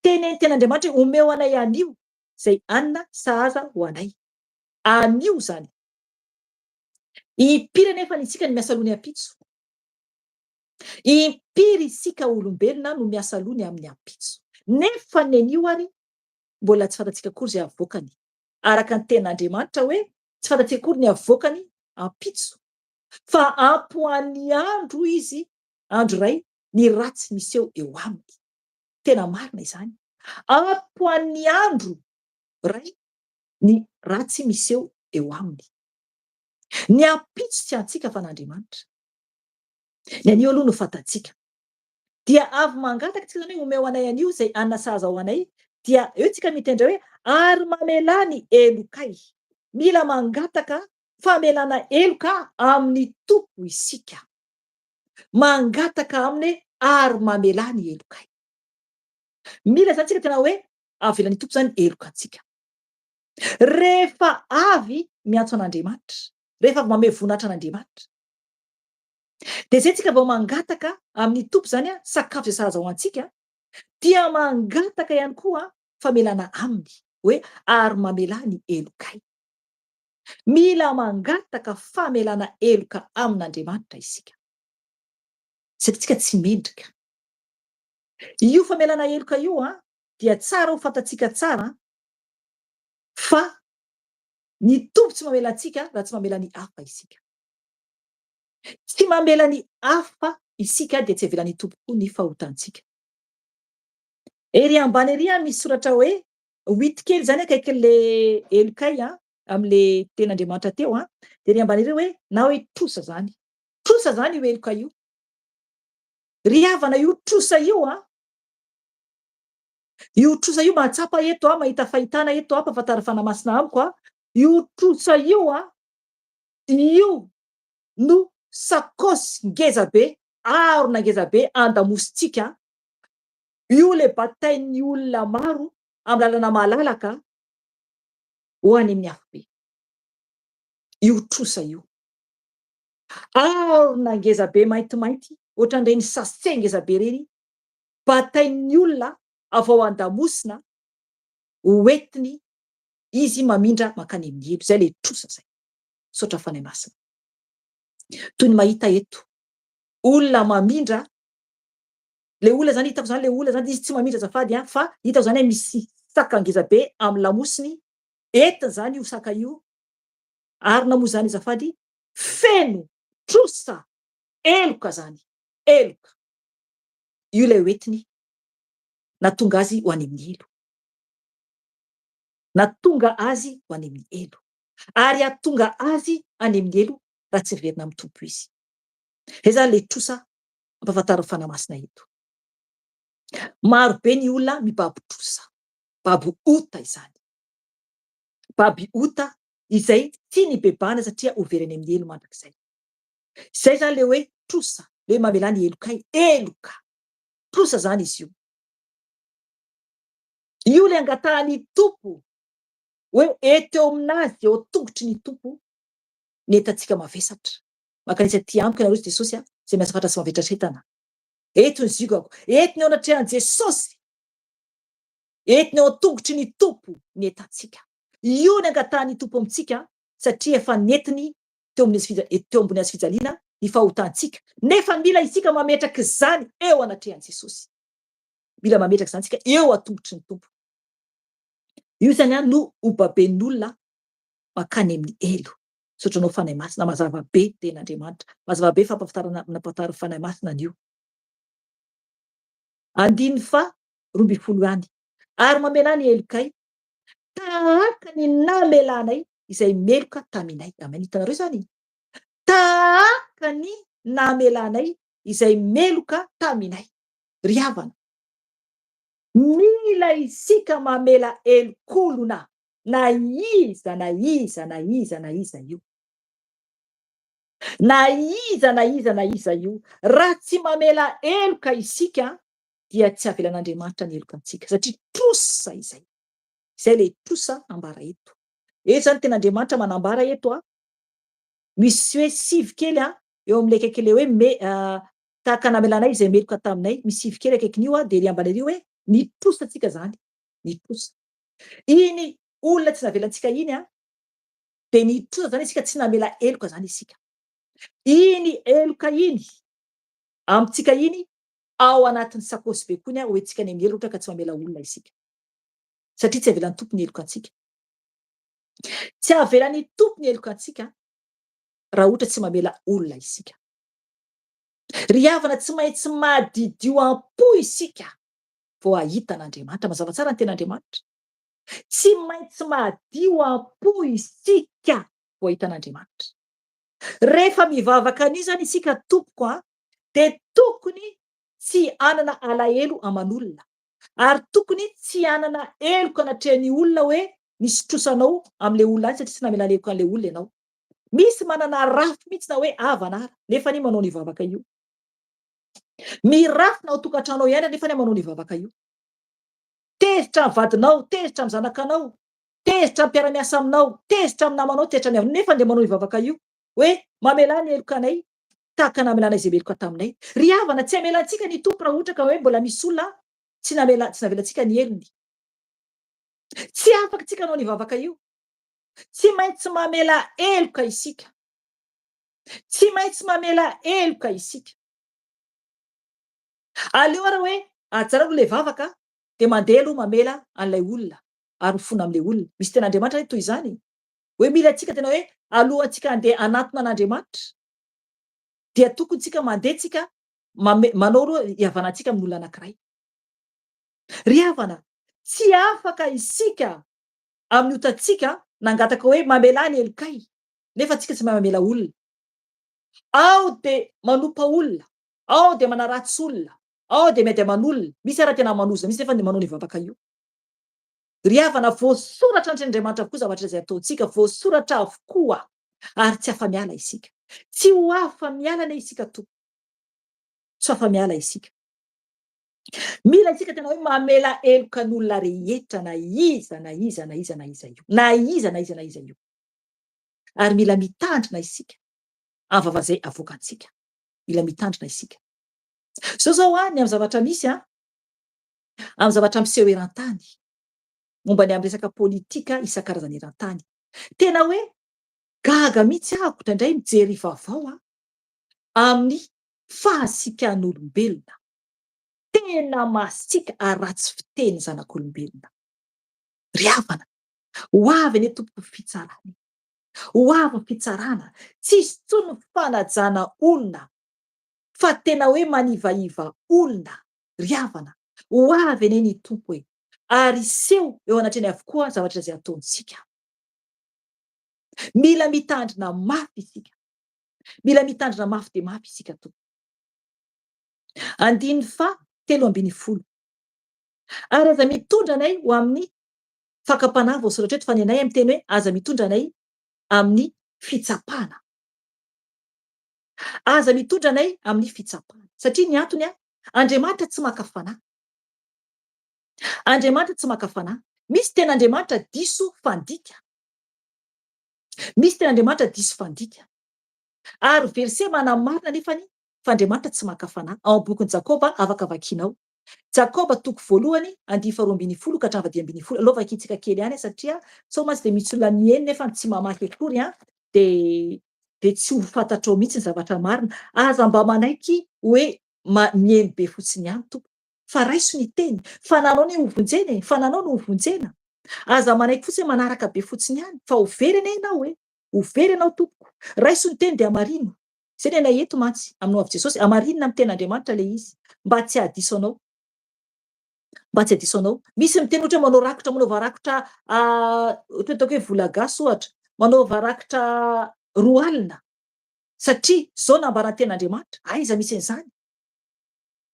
Speaker 1: Ten'Andriamanitra hoe omeo anay anio izay anina sahaza ho anay. Anio zany. Impiry nefa isika ny miasa aloha ny ampitso. Impiry isika olombelona no miasa aloha ny amin'ny ampitso. Nefa ny anio ary mbola tsy fantatsika akory izay avoakany. Araka ny ten'Andriamanitra hoe tsy fantatsika akory ny avoakany ampitso. Fa ampoany andro izy, andro iray, ny ratsy miseho eo aminy. Tena marina izany. Ampoany andro iray, ny ratsy miseho eo aminy. Ny ampitso tsy antsika fa n'Andriamanitra. Ny anio aloha no fantatsika. Dia avy mangataka tsika zany hoe omeo anay anio izay anina sahaza ho anay, dia eo tsika mitendry hoe ary mamelany elokay. Mila mangataka famelana heloka amin'ny tompo isika, mangataka aminy ary mamelany helokay. Mila zany tsika tena hoe avelan'ny tompo zany helokantsika. Rehefa avy miantso an'Andriamanitra, rehefa avy manome voninahitra an'Andriamanitra, de zay tsika vao mangataka amin'ny tompo zany sakafo zay sahaza ho antsika, dia mangataka ihany koa famelana aminy hoe ary mamelany helokay. Mila mangataka famelana heloka amin'Andriamanitra isika satria tsika tsy mendrika. Io famelana heloka io dia tsara ho fantatsika tsara fa ny tompo tsy mamela antsika raha tsy mamela ny hafa isika. Tsy mamela ny hafa isika dia tsy avelan'ny tompo koa ny fahotantsika. Ery ambany ery misy soratra hoe wity kely zany akaikin'le helokay am'le ten'Andriamanitra teo de ery ambany ery hoe na hoe trosa zany. Trosa zany io heloka io. Ry havana io trosa io trosa io mahatsapa eto mahita fahitana eto mpahafatara fanamasina amiko io trosa io io no sakosy ngeza be, arona ngeza be andamositsika. Io le batain'ny olona maro amin'ny lalana malalaka ho any amin'ny hafobe. Io trosa io. Arona ngeza be maintimainty, ohatran'ireny sase ngeza be reny, batain'ny olona avy ao an-damosina hoentiny izy mamindra mankany amin'ny elo. Zay le trosa zay. Misaotra fanahy masina. Toy ny mahita eto, olona mamindra, le olona zany hitako zany le olona zany izy tsy mamindra azafady fa hitako zany hoe misy saka ngeza be amin'ny lamosiny, entiny zany io saka io, arona moa zany azafady, feno trosa, heloka zany, heloka. Io le hoentiny nahatonga azy ho any amin'ny elo. Nahatonga azy ho any amin'ny elo. Ary ahatonga azy any amin'ny elo raha tsy heverina amin'ny tompo izy. Zay zany le trosa ampahafantaro ny fanahy masina eto. Maro be ny olona mibaby trosa, baby ota izany. Baby ota izay tsy nibebahana satria ho very any amin'ny elo mandrakizay. Zay zany le hoe trosa, le hoe mamelany helokay, heloka. Trosa zany izy io. Io le angatahan'ny tompo hoe eto eo aminazy, eo tongotry ny tompo ny entantsika mavesatra. Mankany aty amiko ianareo Jesosy zay miasa fatra sy mavetratra entana. Eto ny zigako, eto ny ao anatrehan'i Jesosy, eto ny ao an-tongotry ny tompo ny entantsika. Io ny angatahan'ny tompo amintsika satria efa nentiny teo ambony hazo fijaliana ny fahotantsika. Nefa mila isika mametraka izany eo anatrehan'i Jesosy. Mila mametraka izany tsika eo an-tongotry ny tompo. Io zany no obaben'olona mankany amin'ny elo. Sotranao fanahy masina, mazava be ten'Andriamanitra. Mazava be nampahafantaro fanahy masina an'io. 2:12 Ary mamelany helokay tahaka ny namelanay izay meloka taminay. Amen. Hitanareo zany? Tahaka ny namelanay izay meloka taminay. Ry havana. Mila isika mamela helokolona na iza na iza na iza na iza io. Na iza na iza na iza io. Raha tsy mamela heloka isika dia tsy avelan'Andriamanitra ny helokantsika satria trosa izay. Izay le trosa ambara eto. Eto zany ten'Andriamanitra manambara eto misy hoe sivy kely eo amin'le akaikile hoe tahaka namelanay izay meloka taminay. Misy sivy kely akaikin'io de ry ambany ery hoe ny trosa tsika zany, ny trosa. Iny olona tsy navelantsika iny de ny trosa zany isika tsy namela heloka zany isika. Iny heloka iny amintsika iny ao anatin'ny sakosy be koa hoentsika any amin'ny elo ohatra ka tsy mamela olona isika. Satria tsy avelan'ny tompo ny helokantsika. Tsy avelan'ny tompo ny helokantsika raha ohatra tsy mamela olona isika. Ry havana tsy maintsy mahadidio am-po isika vao ahita an'Andriamanitra. Mazava tsara ny ten'Andriamanitra. Tsy maintsy mahadio am-po isika vao ahita an'Andriamanitra. Rehefa mivavaka an'io zany isika tompoko de tokony tsy anana alahelo aman'olona. Ary tokony tsy anana heloka anatrehan'ny olona hoe misy trosanao amin'le olona any satria tsy namela heloka an'le olona ianao. Misy manana rafy mihitsy na hoe avanara nefa ny manao ny vavaka io. Mirafina ao tokantranao ihany nefa ny manao ny vavaka io. Tezitra amin'ny vadinao, tezitra amin'ny zanakanao, tezitra amin'ny mpiara-miasa aminao, tezitra amin'ny namanao, tezitra amin'ny nefa de manao ny vavaka io. Hoe mamela ny helokanay tahaka namelanay zay meloka taminay. Ry havana tsy amelantsika ny tompo raha ohatra ka hoe mbola misy olona tsy navelantsika ny helony. Tsy afaka tsika hanao ny vavaka io. Tsy maintsy mamela heloka isika. Tsy maintsy mamela heloka isika. Aleo ara hoe tsara aloha le vavaka de mandeha aloha mamela an'ilay olona ary mifona am'le olona. Misy ten'Andriamanitra toy izany. Hoe mila antsika tena hoe alohantsika andeha anatona an'Andriamanitra dia tokony tsika mandeha tsika manao aloha hiavanantsika amin'olona anankiray. Ry havana, tsy afaka isika amin'ny otatsika nangataka hoe mamela ny helokay nefa tsika tsy mahay mamela olona. Ao de manompa olona, ao de manaratsy olona, ao de miady aman'olona. Misy ara tena manoza misy nefa de manao ny vavaka io. Ry havana, voasoratra an'Andriamanitra avokoa zavatra zay ataontsika, voasoratra avokoa ary tsy afa-miala isika. Tsy ho afa-miala lay isika tompo. Tsy afa-miala isika. Mila isika tena hoe mamela helokan'olona rehetra na iza na iza na iza na iza io. Na iza na iza na iza io. Ary mila mitandrina isika amin'ny vava zay avoakantsika. Mila mitandrina isika. Zao ny amin'ny zavatra misy amin'ny zavatra miseho eran-tany. Momba ny amin'ny resaka politika isan-karazany eran-tany. Tena hoe gaga mihitsy ahako indraindray mijery vaovao amin'ny fahasiakan'olombelona. Tena masika ary ratsy fiteny zanak'olombelona. Ry havana, ho avy anie tompoko fitsarana. Ho avy fitsarana. Tsisy intsony ny fanajana olona fa tena hoe manivaiva olona. Ry havana, ho avy anie ny tompo e. Ary seho eo anatreny avokoa zavatra zay ataontsika. Mila mitandrina mafy isika. Mila mitandrina mafy de mafy isika tompo. 3:10. Ary aza mitondra anay ho amin'ny fakapanahy voasoratra eto fa ny anay amin'ny teny hoe aza mitondra anay amin'ny fitsapana. Aza mitondra anay amin'ny fitsapana. Satria ny antony Andriamanitra tsy maka fanahy. Andriamanitra tsy maka fanahy. Misy ten'Andriamanitra diso fandika. Misy ten'Andriamanitra diso fandika. Ary verset manamarina nefany fa Andriamanitra tsy maka fanahy. Ao bokin'i Jakoba afaka vakianao. Jakoba 2:10 ka hatramin'ny 10. Aleo vakiantsika kely ihany satria sao mantsy de misy olona mihaino nefa tsy mamaky akory de tsy ho fantatrao mihitsy ny zavatra marina. Aza mba manaiky hoe mihaino be fotsiny ihany tompo. Fa raiso ny teny. Fa nanao ny hovonjena e. Fa nanao no hovonjena. Aza manaiky fotsiny manaraka be fotsiny ihany. Fa overy anie ianao e. Overy ianao tompoko. Raiso ny teny de amarino. Zay ny anay eto mantsy amin'ny avy Jesosy. Amarinina amin'ny ten'Andriamanitra le izy. Mba tsy hadiso anao. Mba tsy hadiso anao. Misy miteny ohatra manao rakotra, manaova rakotra ohatra ataoko hoe vola gasy ohatra. Manaova rakotra roa alina. Satria zao nambaran'ny ten'Andriamanitra. Aiza misy an'izany?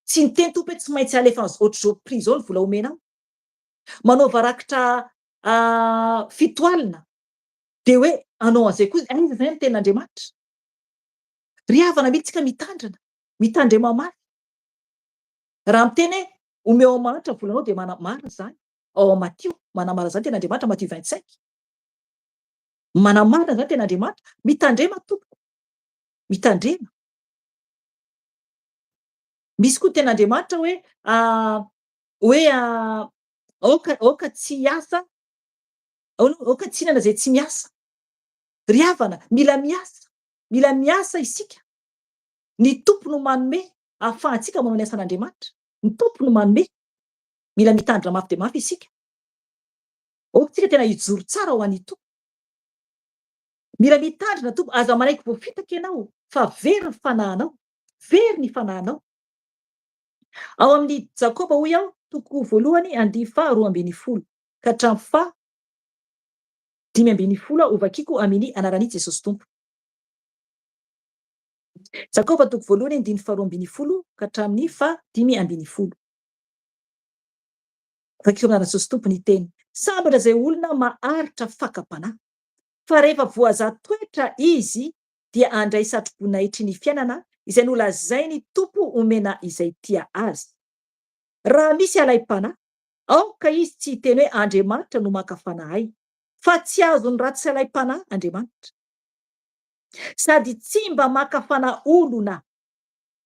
Speaker 1: Tsy ny teny tompo hoe tsy maintsy alefa ohatr'izao prix zao ny vola omenao. Manaova rakotra fito alina. De hoe anao an'izay koa aiza zany ny ten'Andriamanitra? Ry havana mihitsika mitandrina. Mitandrema mafy. Raha miteny hoe omeo amanitra volanao de marina zany. Ao Matio manamara zany ten'Andriamanitra Matio 25. Manamarina zany ten'Andriamanitra. Mitandrema tompoko. Mitandrema. Misy koa ten'Andriamanitra hoe aoka tsy hiasa, aoka tsy hinana zay tsy miasa. Ry havana, mila miasa. Mila miasa isika. Ny tompo no manome ahafahantsika manao ny asan'Andriamanitra. Ny tompo no manome. Mila mitandrina mafy de mafy isika. Tsika tena hijoro tsara ho an'ny tompo. Mila mitandrina tompo. Aza manaiky voafitaka ianao fa very ny fanahinao. Very ny fanahinao. Ao amin'ny Jakoba hoy aho 2:12 ka hatramin'ny 5:12 ho vakiako amin'ny anaran'i Jesosy tompo. Jakoba 2:12 ka hatramin'ny 5:12. Vakiako anaran'i Jesosy tompo ny teny. Sambatra zay olona maharitra fakapanahy. fa rehefa voazatoetra izy dia andray satroboninahitry ny fiainana izay nolazainy tompo omena izay tia azy. Raha misy alay-panahy, aoka izy tsy hiteny hoe Andriamanitra no maka fanahy, fa tsy azony ratsy alay-panahy Andriamanitra. Sady tsy mba maka fanahy olona,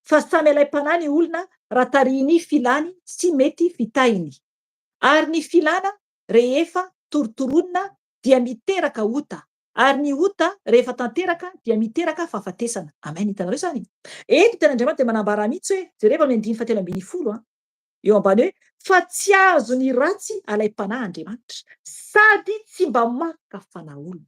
Speaker 1: fa samy alay-panahy ny olona raha tariny filany sy mety fitahiny. Ary ny filana rehefa torotoronina dia miteraka ota, ary ny ota rehefa tanteraka dia miteraka fahafatesana. Amen. Hitanareo zany? Eto ten'Andriamanitra dia manambara mihitsy hoe jereva amin'ny andiny fahatelo ambin'ny folo eo ambany hoe fa tsy azo ny ratsy alay-panahy Andriamanitra, sady tsy mba maka fanahy olona.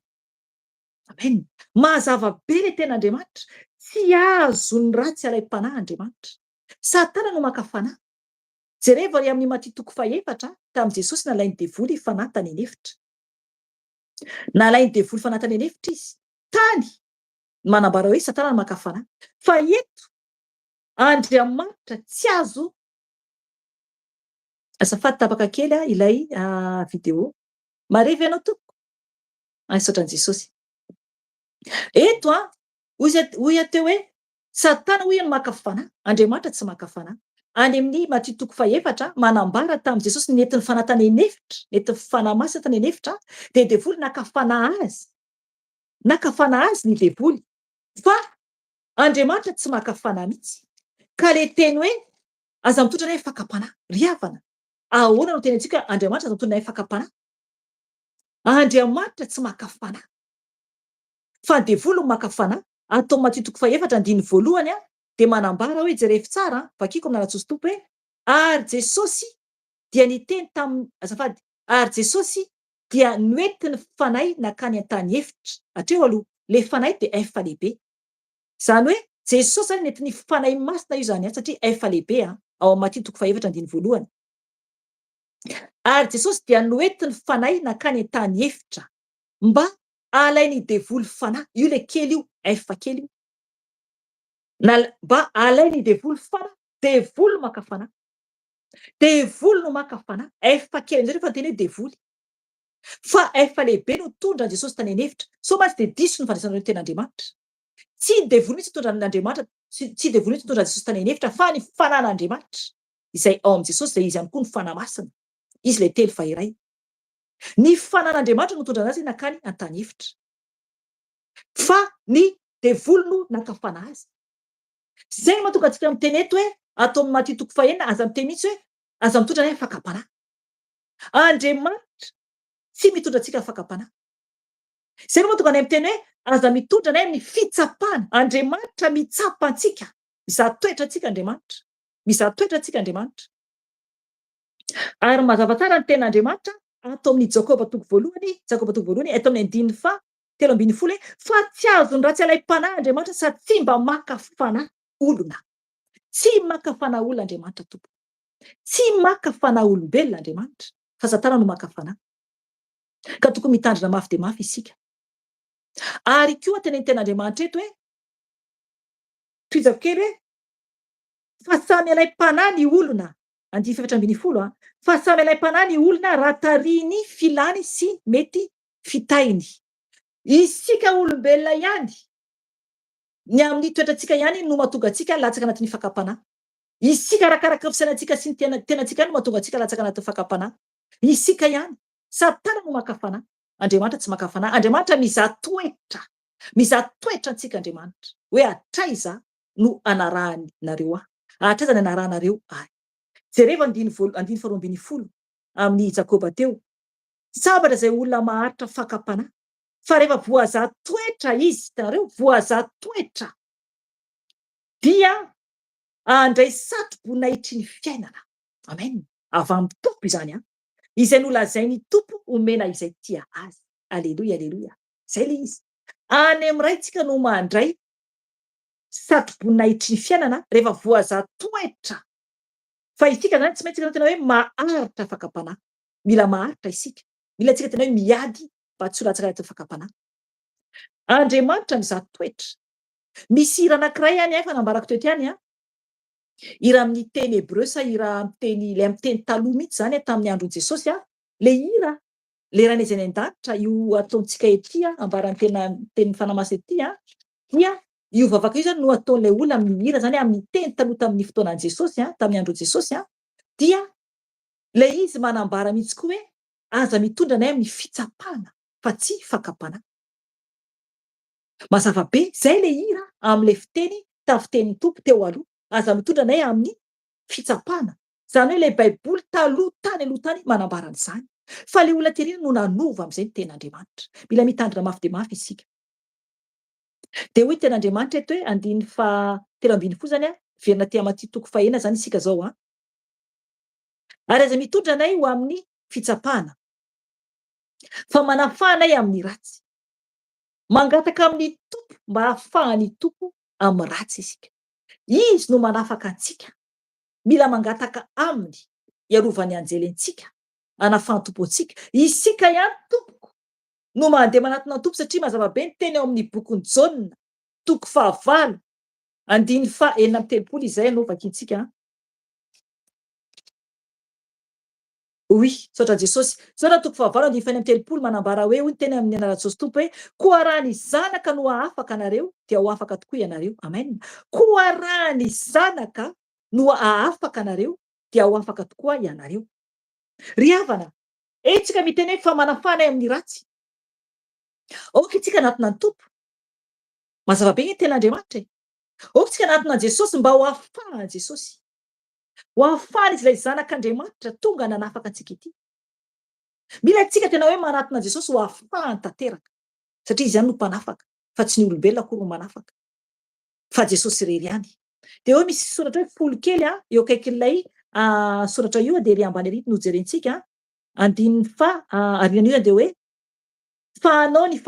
Speaker 1: Amen. Mazava be le ten'Andriamanitra, tsy azo ny ratsy alay-panahy Andriamanitra. Satana no maka fanahy. Jereva amin'ny Maty toko faha-efatra tamin'i Jesosy nalainy devoly fanahy tany an'efitra. Nalainy devoly fanahy tany an'efitra izy. Tany manambara hoe Satana no maka fanahy. Fa eto Andriamanitra tsy azo. Azafady tapaka kely ilay vidéo. Marevy ianao tompoko? Ansaotran'i Jesosy. Eto hoy teo hoe Satana hoy no maka fanahy, Andriamanitra tsy maka fanahy. Any amin'ny Maty toko faha-efatra manambara tamin'i Jesosy nentin'ny fanahy tany an'efitra, nentin'ny fanahy masina tany an'efitra, dia devoly naka fanahy azy. Naka fanahy azy ny devoly. Fa Andriamanitra tsy maka fanahy mihitsy. Ka le teny hoe aza mitondra hoe fakapanahy, ry havana. Ahoana no teny antsika Andriamanitra aza mitondra hoe fakapanahy? Andriamanitra tsy maka fanahy. Fa devoly no maka fanahy. Atao Maty toko faha-efatra andiny voalohany dia manambara hoe jerefy tsara vakiko amin'ny alatsosy tompo hoe ary Jesosy dia niteny tamin'ny azafady, ary Jesosy dia noentiny fanahy nakany an-tany efitra. Hatreo aloha le fanahy dia efa lehibe. Zany hoe Jesosy zany nentiny fanahy masina io zany satria efa lehibe ao amin'ny Maty toko faha-efatra andiny voalohany. Ary Jesosy dia noentiny fanahy nakany an-tany efitra mba alainy devoly fanahy. Io le kely io, efa kely io. Mba alainy devoly fanahy, devoly no maka fanahy. Devoly no maka fanahy. Efa kely amizay rehefa teny hoe devoly. Fa efa lehibe no tondra Jesosy tany an'efitra. So matsy dia diso ny fandraisana ten'Andriamanitra. Tsy devoly mihitsy tondra n'Andriamanitra, tsy devoly mihitsy tondra Jesosy tany an'efitra, fa ny fanan'Andriamanitra izay ao amin'ny Jesosy, izay izy ihany koa ny fanahy masina. Izy le telo fa iray. Ny fanan'Andriamanitra no tondra anazy nakany an-tany efitra. Fa ny devoly no naka fanahy azy. Zay no mahatonga antsika miteny eto hoe atao amin'ny Maty toko faha-enina aza miteny mihitsy hoe aza mitondra hoe fakapanahy. Andriamanitra tsy mitondra antsika fakapanahy. Zay no mahatonga anay miteny hoe aza mitondra anay ny fitsapana. Andriamanitra mitsapa antsika. Mizaha toetra antsika Andriamanitra. Mizaha toetra antsika Andriamanitra. Ary mazava tsara ny ten'Andriamanitra atao amin'ny Jakoba toko voalohany eto amin'ny andininy telo ambin'ny folo hoe fa tsy azony ratsy alay-panahy Andriamanitra sady tsy mba maka fanahy olona. Tsy maka fanahy olona Andriamanitra tompo. Tsy maka fanahy olombelona Andriamanitra, fa Satana no maka fanahy. Ka tokony mitandrina mafy dia mafy isika. Ary koa teny ten'Andriamanitra eto hoe toizako kely hoe fa samy alay-panahy ny olona, andiny faha-efatra ambin'ny folo fa samy alay-panahy ny olona raha tariny filany sy mety fitahiny. Isika olombelona ihany, ny amin'ny toetrantsika ihany no mahatonga antsika latsaka anatin'ny fakapanahy. Isika arakaraka fisainantsika sy ny tenantsika ihany no mahatonga antsika latsaka anatin'ny fakapanahy. Isika ihany. Satana no maka fanahy. Andriamanitra tsy maka fanahy. Andriamanitra mizaha toetra. Mizaha toetra antsika Andriamanitra. Hoe hatraiza no anarahanareo ahy. Hatraiza no anarahanareo ahy. Jereva andiny faharoa ambin'ny folo amin'ny Jakoba teo. Sambatra izay olona maharitra fakapanahy. Fa rehefa voazaha toetra izy, hitanareo, voazaha toetra dia andray satroboninahitry ny fiainana. Amen. Avy amin'ny tompo izany izay nolazainy tompo omena izay tia azy. Aleloia, aleloia. Zay le izy. Any amin'ny raintsika no mandray satroboninahitry ny fiainana rehefa voazaha toetra. Fa isika zany tsy maintsy tena hoe maharitra fakapanahy. Mila maharitra isika. Mila tsika tena hoe miady mba tsy ho latsaka anatin'ny fakapanahy. Andriamanitra mizaha toetra. Misy hira anankiray efa nambarako teo tiany hira amin'ny teny Hebreo sa hira amin'ny teny taloha mihitsy zany tamin'ny andron'i Jesosy le hira le raha izay any an-danitra io ataontsika ety ambarany teny fanamasina ety dia io vavaka io zany no ataon'ilay olona amin'ny hira zany amin'ny teny taloha tamin'ny fotoanan'i Jesosy tamin'ny andro Jesosy dia le izy manambara mihitsy koa hoe aza mitondra anay amin'ny fitsapana fa tsy fakapana. Mazava be zay le hira amin'le fiteny tafitenin'ny tompo teo aloha aza mitondra anay amin'ny fitsapana zany hoe le baiboly taloha tany manambara an'izany fa le olona terina no nanova amin'izay ny ten'Andriamanitra. Mila mitandrina mafy de mafy isika. De hoy ten'Andriamanitra eto hoe andiny fa 3 zany verina tia Maty toko fahaenina zany isika zao ary aza mitondra anay ho amin'ny fitsapana fa manafà anay amin'ny ratsy. Mangataka amin'ny tompo mba hahafahan'ny tompo amin'ny ratsy isika. Izy no manafaka antsika. Mila mangataka aminy iarovany anjelentsika anafahan'ny tompo antsika. Isika ihany tompoko no mandeha manatona ny tompo satria mazava be ny teny ao amin'ny bokin'ny Jaona toko 9 andiny fa 4:30 izay no vakiantsika. Oui, saotra Jesosy. Jaona toko 9 andiny fa 4:30 manambara hoe hoy ny teny amin'ny anaran'i Jesosy tompo hoe koa raha ny zanaka no hahafaka anareo dia ho afaka tokoa ianareo. Amen. Koa raha ny zanaka no hahafaka anareo dia ho afaka tokoa ianareo. Ry havana, etsika miteny hoe fa manafà anay amin'ny ratsy. Aoka itsika anatona ny tompo. Mazava be ny ten'Andriamanitra. Aoka itsika anatona Jesosy mba ho ahafahany Jesosy. Ho ahafahany izy ilay zanak'Andriamanitra tonga nanafaka antsika ity. Mila tsika tena hoe manatona Jesosy ho ahafahany tanteraka satria izy ihany no mpanafaka fa tsy ny olombelona akory no manafaka fa Jesosy irery ihany. De hoe misy soratra hoe folo kely eo akaikin'ilay soratra io de ry ambany ery no jerentsika andiny fa arinan'io de hoe fahanao ny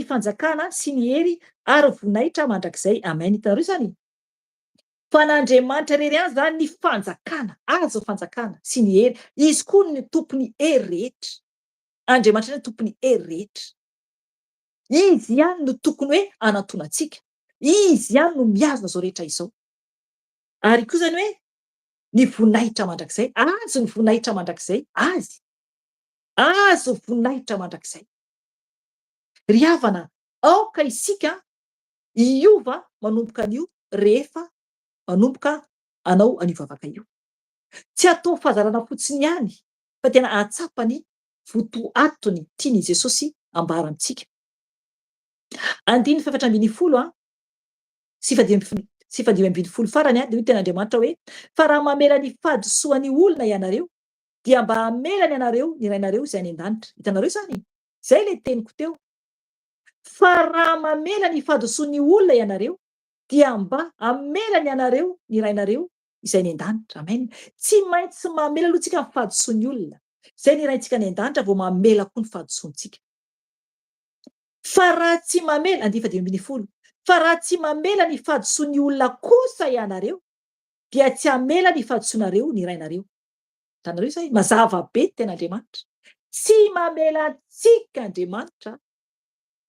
Speaker 1: fanjakana sy ny hery ary voninahitra mandrakizay. Amen. Hitanareo zany? Fa n'Andriamanitra irery ihany zany ny fanjakana, azo fanjakana sy ny hery. Izy koa ny tompony hery rehetra. Andriamanitra ny tompony hery rehetra. Izy ihany no tokony hoe anantona antsika. Izy ihany no miazona zao rehetra izao. Ary koa zany hoe ny voninahitra mandrakizay, azo ny voninahitra mandrakizay, azo voninahitra mandrakizay. Ry havana, aoka isika hiova manomboka an'io rehefa manomboka anao an'io vavaka io. Tsy atao fahazarana fotsiny ihany fa tena atsapany votoatony tiany Jesosy ambara amintsika. Andiny fa 7:10 sy 5:12 farany de hoy ten'Andriamanitra hoe fa raha mamela ny fahadisoan'ny olona ianareo dia mba hamelany anareo ny rainareo izay any an-danitra. Hitanareo zany? Zay le teniko teo. Fa raha mamela ny fahadisoan'ny olona ianareo dia mba hamelany anareo ny rainareo izay any an-danitra. Amen. Tsy maintsy mamela aloha tsika ny fahadisoan'ny olona. Zay ny raintsika any an-danitra vao mamela koa ny fahadisoantsika. Fa raha tsy mamela, andiny fa 5:10, fa raha tsy mamela ny fahadisoan'ny olona kosa ianareo dia tsy hamela ny fahadisoanareo ny rainareo. Hitanareo zay? Mazava be ten'Andriamanitra. Tsy mamela antsika Andriamanitra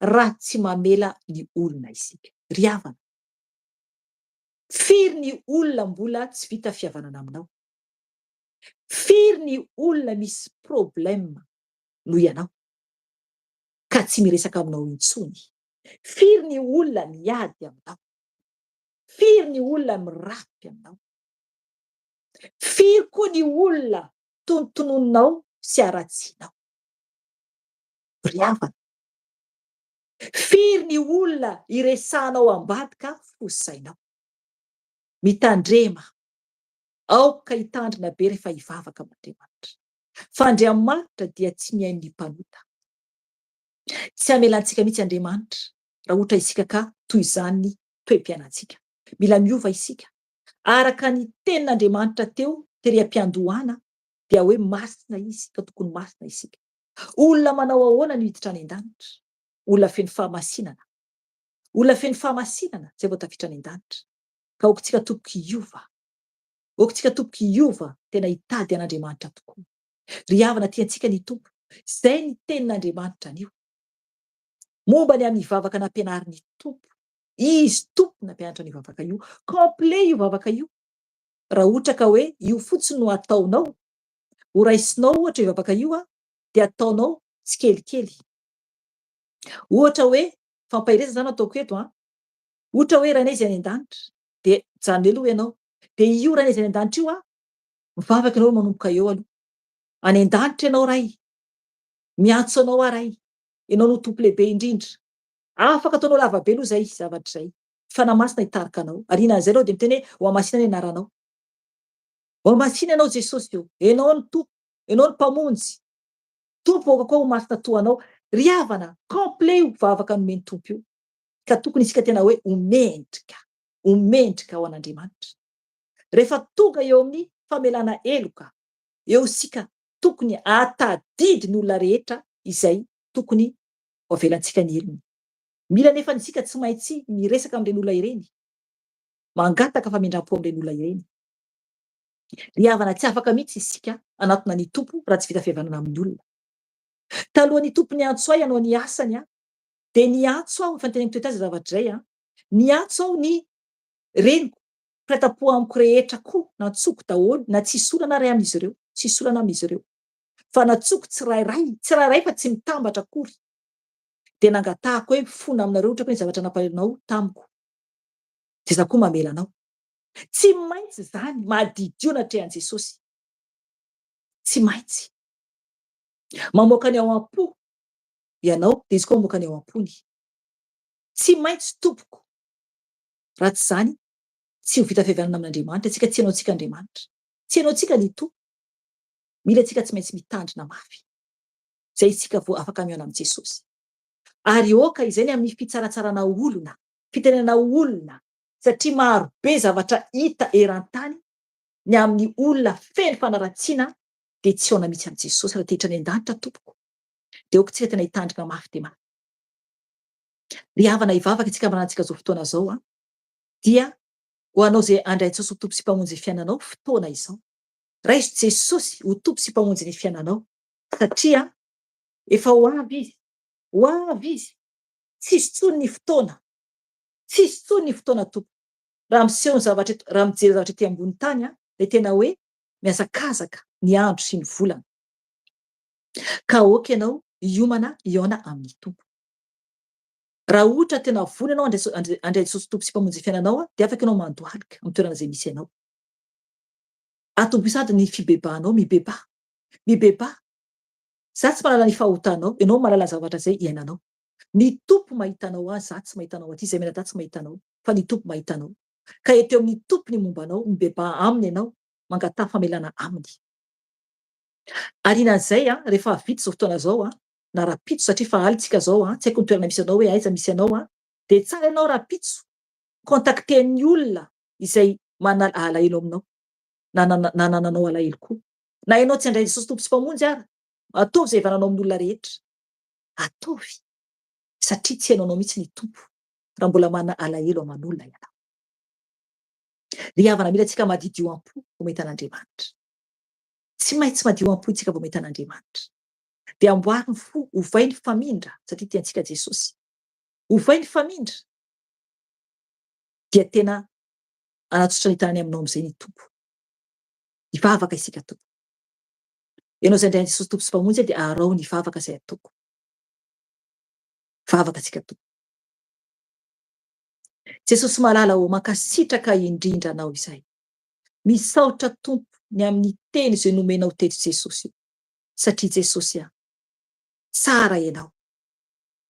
Speaker 1: raha tsy mamela ny olona isika. Ry havana, firy ny olona mbola tsy vita fihavanana aminao? Firy ny olona misy problème noho ianao ka tsy miresaka aminao intsony? Firy ny olona miady aminao? Firy ny olona mirapy aminao? Firy koa ny olona tonotononinao sy aratsianao? Ry havana, firy ny olona iresahanao ambadika fosainao? Mitandrema, aoka hitandrina be rehefa hivavaka amin'Andriamanitra. Fa Andriamanitra dia tsy mihaino ny mpanota. Tsy hamelantsika mihitsy Andriamanitra raha ohatra isika ka toy izany toe-piainantsika. Mila miova isika araka ny tenin'Andriamanitra teo terim-piandohana dia hoe masina izy ka tokony masina isika. Olona manao ahoana no hiditra any an-danitra? Olona feno fahamasinana. Olona feno fahamasinana zay vao tafiditra any an-danitra. Ka aokantsika tompoko hiova. Aokantsika tompoko hiova tena hitady an'Andriamanitra tokoa. Ry havana tiantsika ny tompo. Zay ny tenin'Andriamanitra anio. Momba ny amin'ny vavaka nampianarin'ny tompo. Izy tompo nampianatra ny vavaka io. Complet io vavaka io. Raha ohatra ka hoe io fotsiny no ataonao ho raisinao ohatra io vavaka io dia ataonao tsikelikely. Ohatra hoe fampahiresana zany ataoko eto ohatra hoe raha izy any an-danitra de mijanona aloha ianao de io raha izy any an-danitra io mivavaka ianao manomboka eo aloha. Any an-danitra ianao ray, miantso anao ray, ianao no tompo lehibe indrindra. Afaka ataonao lavabe aloha zay zavatra zay. Fanahy masina hitarika anao. Aorianan'izay aloha de miteny hoe ho amasina ny anaranao. Ho amasina ianao Jesosy io. Ianao ny tompo, ianao ny mpamonjy. Tompo aoka koa ho masina toanao. Ry havana, complet io vavaka nomeny tompo io. Ka tokony isika tena hoe omendrika ao an'Andriamanitra. Rehefa tonga eo amin'ny famelana heloka, eo isika tokony atadidy ny olona rehetra izay tokony ho avelantsika ny helony. Mila nefa isika tsy maintsy miresaka amin'ireny olona ireny, mangataka famindram-po amin'ireny olona ireny. Ry havana, tsy afaka mihitsy isika anatona ny tompo raha tsy vita fihavanana amin'ny olona. Talohan'ny tompo niantso ahy hanao ny asany de niantso aho, efa noteneniko teto azy zavatra zay niantso aho ny reniko, firatam-po amiko rehetra koa nantsoko daholo, na tsisy olana ray amin'izy ireo, tsisy olana amin'izy ireo. Fa nantsoko tsirairay fa tsy mitambatra akory. De nangatahako hoe fona aminareo ohatra hoe zavatra nampahalalonao tamiko. De za koa mamela anao. Tsy maintsy zany mahadidio natrehan Jesosy. Tsy maintsy. Mamoaka ny ao am-po ianao de izy koa mamoaka ny ao am-pony. Tsy maintsy tompoko. Raha tsy zany, tsy ho vita fihavanana amin'Andriamanitra, tsika tsy hainao tsika Andriamanitra. Tsy hainao tsika ny tompo. Mila tsika tsy maintsy mitandrina mafy. Zay isika vao afaka mihaona amin'i Jesosy. Ary oka izay amin'ny fitsaratsarana olona, fitenenana olona, satria maro be zavatra hita eran-tany ny amin'ny olona feno fanaratsiana de tsy haona mihitsy amin'i Jesosy raha te hiditra any an-danitra tompoko. De oka tsika tena hitandrina mafy de mafy. Ry havana, hivavaka isika amin'antsika zao fotoana zao dia ho anao zay andray Jesosy ho tompo sy mpamonjy ny fiainanao fotoana izao. Raiso Jesosy ho tompo sy mpamonjy ny fiainanao satria efa ho avy izy. Ho avy izy. Tsisy tsony ny fotoana. Tsisy tsony ny fotoana tompo. Raha miseho ny zavatra eto, raha mijery zavatra ety ambony tany de tena hoe mihazakazaka ny andro sy ny volana. Ka oka ianao hiomana hiaona amin'ny tompo. Raha ohatra tena vono ianao andray Jesosy tompo sy mpamonjy ny fiainanao de afaka ianao mandohalika amin'ny toerana izay misy ianao. Atombo sady ny fibebahanao, mibeba. Za tsy mahalala ny fahotanao, ianao mahalala zavatra zay iainanao. Ny tompo mahita anao azy, za tsy mahita anao aty, zay menada tsy mahita anao, fa ny tompo mahita anao. Ka eto amin'ny tompo ny momba anao, mibeba aminy ianao, mangataka famelana aminy. Aorianan'izay rehefa vita zao fotoana zao na rapitso satria fa alitsika zao tsy haiko ny toerana misy anao hoe aiza misy anao de tsara ianao rapitso, contacten'ny olona izay manala alahelo aminao, na nananao alahelo koa. Na ianao tsy handray Jesosy tompo sy mpamonjy ataovy zay vananao amin'olona rehetra. Ataovy. Satria tsy hainao mihitsy ny tompo raha mbola manana alahelo aman'olona ianao. Ry havana, mila tsika madidio am-po vao mahita an'Andriamanitra. Tsy maintsy madio am-po isika vao mahita an'Andriamanitra. De amboary ny fo, ovay ny famindra satria tiantsika Jesosy. Ovay ny famindra. Dia tena anatsotra ny tanany aminao amin'izay ny tompo. Hivavaka isika tompo. Ianao izay andray Jesosy tompo sy mpamonjy de arao ny vavaka izay ataoko. Vavaka tsika tompo. Jesosy malala mankasitraka indrindra anao izay. Misaotra tompo ny amin'ny teny izay nomenao teto Jesosy. Satria Jesosy tsara ianao.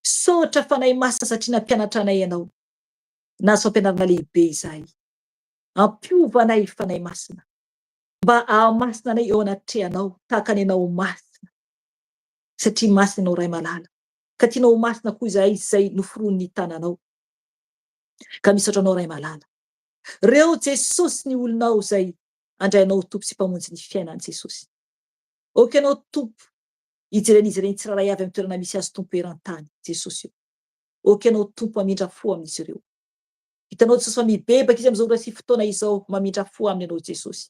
Speaker 1: Saotra fanahy masina satria nampianatra anay ianao. Nahazo fampianarana lehibe izahay. Ampiova anay fanahy masina. Mba ahamasina anay eo anatrehanao tahaka ny anao masina. Satria masina ianao ray malala. Ka tianao masina koa izahay izay noforonin'ny tananao. Ka misaotra anao ray malala. Reo Jesosy ny olonao izay andrainao tompo sy mpamonjy ny fiainany Jesosy. Oka ianao tompo ijeren'izy ireny tsirairay avy amin'ny toerana misy azy tompo eran-tany Jesosy io. Oka ianao tompo mamindra fo amin'izy ireo. Hitanao Jesosy fa mibebaka izy amin'izao resy fotoana izao mamindra fo aminy ianao Jesosy.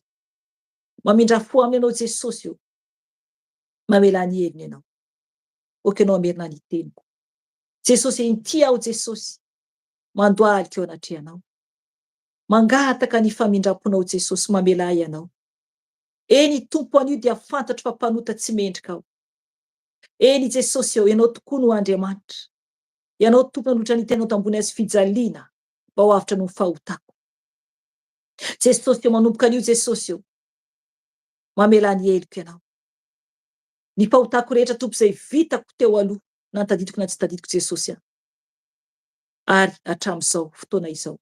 Speaker 1: Mamindra fo aminy ianao Jesosy io. Mamela ny heviny ianao. Oka ianao amerina ny teniko. Jesosy inty aho Jesosy. Mandohalika eo anatrehanao. Mangataka ny famindram-ponao Jesosy mamela ianao. Eny tompo an'io dia fantatro fa mpanota tsy mendrika aho. Eny Jesosy eo, ianao tokoa no Andriamanitra. Ianao tompo nanohitra ny tenao tambony azy fijaliana mba ho avitra no fahotako. Jesosy eo, manomboka an'io Jesosy eo, mamela ny heliko ianao. Ny fahotako rehetra tompo izay vitako teo aloha, na tadidiko na tsy tadidiko Jesosy aho. Ary hatramin'izao fotoana izao.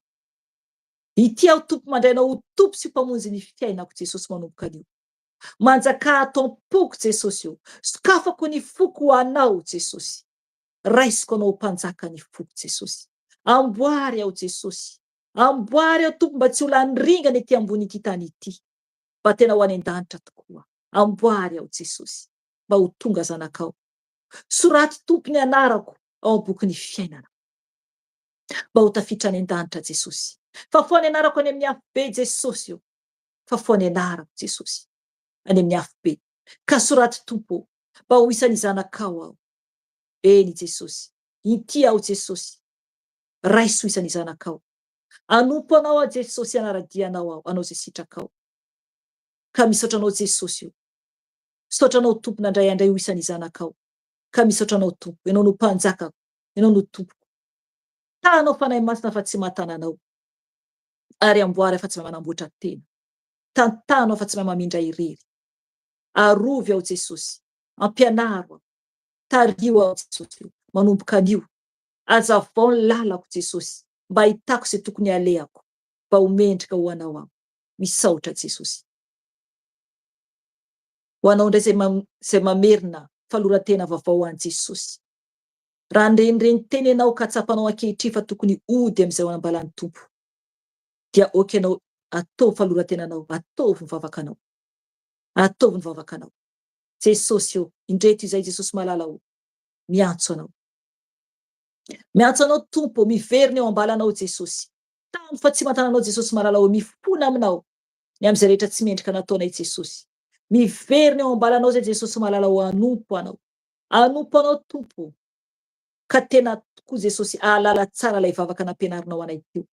Speaker 1: Ity aho tompo mandrainao ho tompo sy mpamonjy ny fiainako Jesosy manomboka an'io. Manjaka ato am-poko Jesosy eo. Sokafako ny foko ho anao Jesosy. Raisiko anao mpanjaka ny foko Jesosy. Amboary aho Jesosy. Amboary aho tompo mba tsy ho lany ringana ety ambony ity tany ity. Mba tena ho any an-danitra tokoa. Amboary aho Jesosy. Mba ho tonga zanakao. Soraty tompo ny anarako ao am-boky ny fiainana. Mba ho tafiditra any an-danitra Jesosy. Fa foa ny anarako any amin'ny hafobe Jesosy eo. Fa foa ny anarako Jesosy. Any amin'ny hafobe. Ka soraty tompo mba ho isan'ny zanakao aho. Eny Jesosy. Ity aho Jesosy. Raiso ho isan'ny zanakao. Anompo anao a Jesosy, anaradianao aho, anao zay sitrakao. Ka misaotra anao Jesosy eo. Misaotra anao tompo nandray andray ho isan'ny zanakao. Ka misaotra anao tompo, ianao no mpanjakako, ianao no tompoko. Tanao fanahy masina fa tsy mahatananao. Ary amboary fa tsy mahay manamboatra tena. Tantanao fa tsy mahay mamindra irery. Arovy aho Jesosy. Ampianaro aho. Tario aho Jesosy eo. Manomboka an'io. Azavao ny lalako Jesosy. Mba hitako izay tokony alehako. Mba ho mendrika ho anao aho. Misaotra Jesosy. Ho anao indray izay mamerina faloran-tena vaovao an Jesosy. Raha nireny teny ianao ka tsapanao ankehitriny fa tokony ody amin'izay anambalan'ny tompo. Dia oky ianao ataovy faloran-tenanao, ataovy ny vavakanao. Ataovy ny vavakanao. Jesosy eo, indreto izay Jesosy malala eo. Miantso anao. Miantso anao tompo, miverina eo ambalanao Jesosy. Tamy fa tsy matananao Jesosy malala eo, mifona aminao. Ny am'izay rehetra tsy mendrika nataonay Jesosy. Miverina eo ambalanao zay Jesosy malala eo, anompo anao. Anompo anao tompo. Ka tena tokoa Jesosy ahalala tsara ilay vavaka nampianarinao anay teo.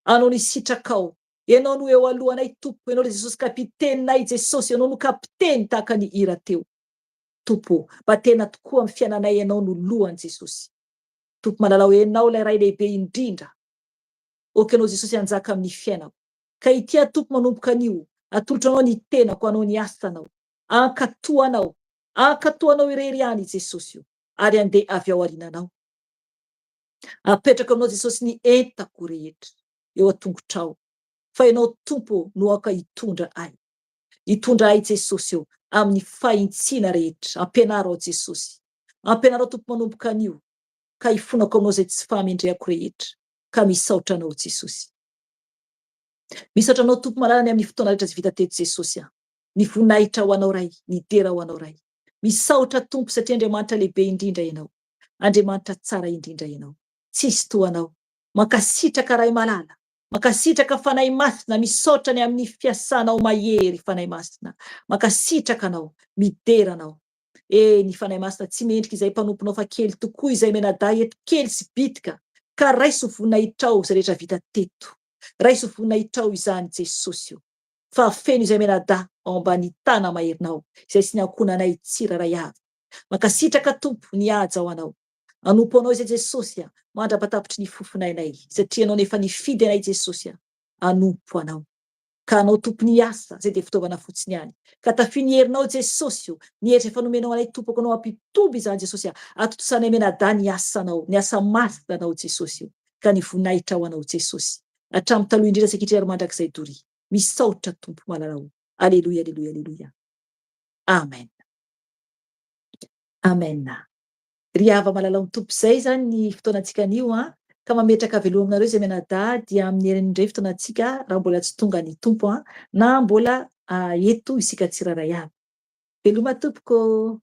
Speaker 1: Anao ny sitrakao. Ianao no eo alohanay tompo. Ianao le Jesosy kapitenay Jesosy. Ianao no kapiteny tahaka ny hira teo. Tompo, mba tena tokoa amin'ny fiainanay ianao no lohany Jesosy. Tompo malalao ianao ilay ray lehibe indrindra. Oky ianao Jesosy hanjaka amin'ny fiainako. Ka ity tompo manomboka an'io. Atolotra anao ny tenako, anao ny asanao. Ankatoanao. Ankatoanao irery ihany Jesosy io. Ary andeha avy ao arinanao. Apetraka aminao Jesosy ny entako rehetra eo an-tongotrao. Fa ianao tompo no aka hitondra ay. Hitondra ay Jesosy eo amin'ny fahintsina rehetra. Ampianaro ao Jesosy. Ampianaro tompo manomboka an'io. Ka hifonako aminao zay tsy fahamendrehako rehetra. Ka misaotra anao Jesosy. Misaotra anao tompo malalany amin'ny fotoana rehetra tsy vita teto Jesosy aho. Ny voninahitra ho anao ray, ny dera ho anao ray. Misaotra tompo satria Andriamanitra lehibe indrindra ianao. Andriamanitra tsara indrindra ianao. Tsisy toanao. Mankasitraka ray malala. Mankasitraka fanahy masina, misaotra ny amin'ny fiasanao mahery fanahy masina. Mankasitraka anao, midera anao. Ny fanahy masina tsy mendrika izay mpanomponao fa kely tokoa izay menadà eto, kely sy bitika. Ka raiso voninahitrao izay rehetra vita teto. Raiso voninahitrao izany Jesosy io. Fa feno izay menadà ao ambany tana maherinao, izay sy niankonanay tsiraray avy. Mankasitraka tompo nihaja ao anao. Anompo anao izay Jesosy mandrapatapitry ny fofonainay, satria anao nefa nifidy anay Jesosy anompo anao. Ka anao tompo ny asa, zay dia fitaovana fotsiny ihany. Ka tafy ny herinao Jesosy io, ny hery efa nomenao anay tompoko anao ampitoby izany Jesosy atotosanay menadà ny asanao, ny asa masina anao Jesosy io. Ka ny voninahitra ao anao Jesosy. Hatramin'ny taloha indrindra sakitry ary mandrakizay dory. Misaotra tompo malalao. Aleluia, aleluia, aleluia. Amen. Amen. Ry hava malalao ny tompo izay zany ny fotoanantsika anio ka mametraka veloma aminareo izay menadà dia amin'ny herin'indray fotoanantsika raha mbola tsy tonga ny tompo na mbola eto isika tsiraray avy. Veloma tompoko.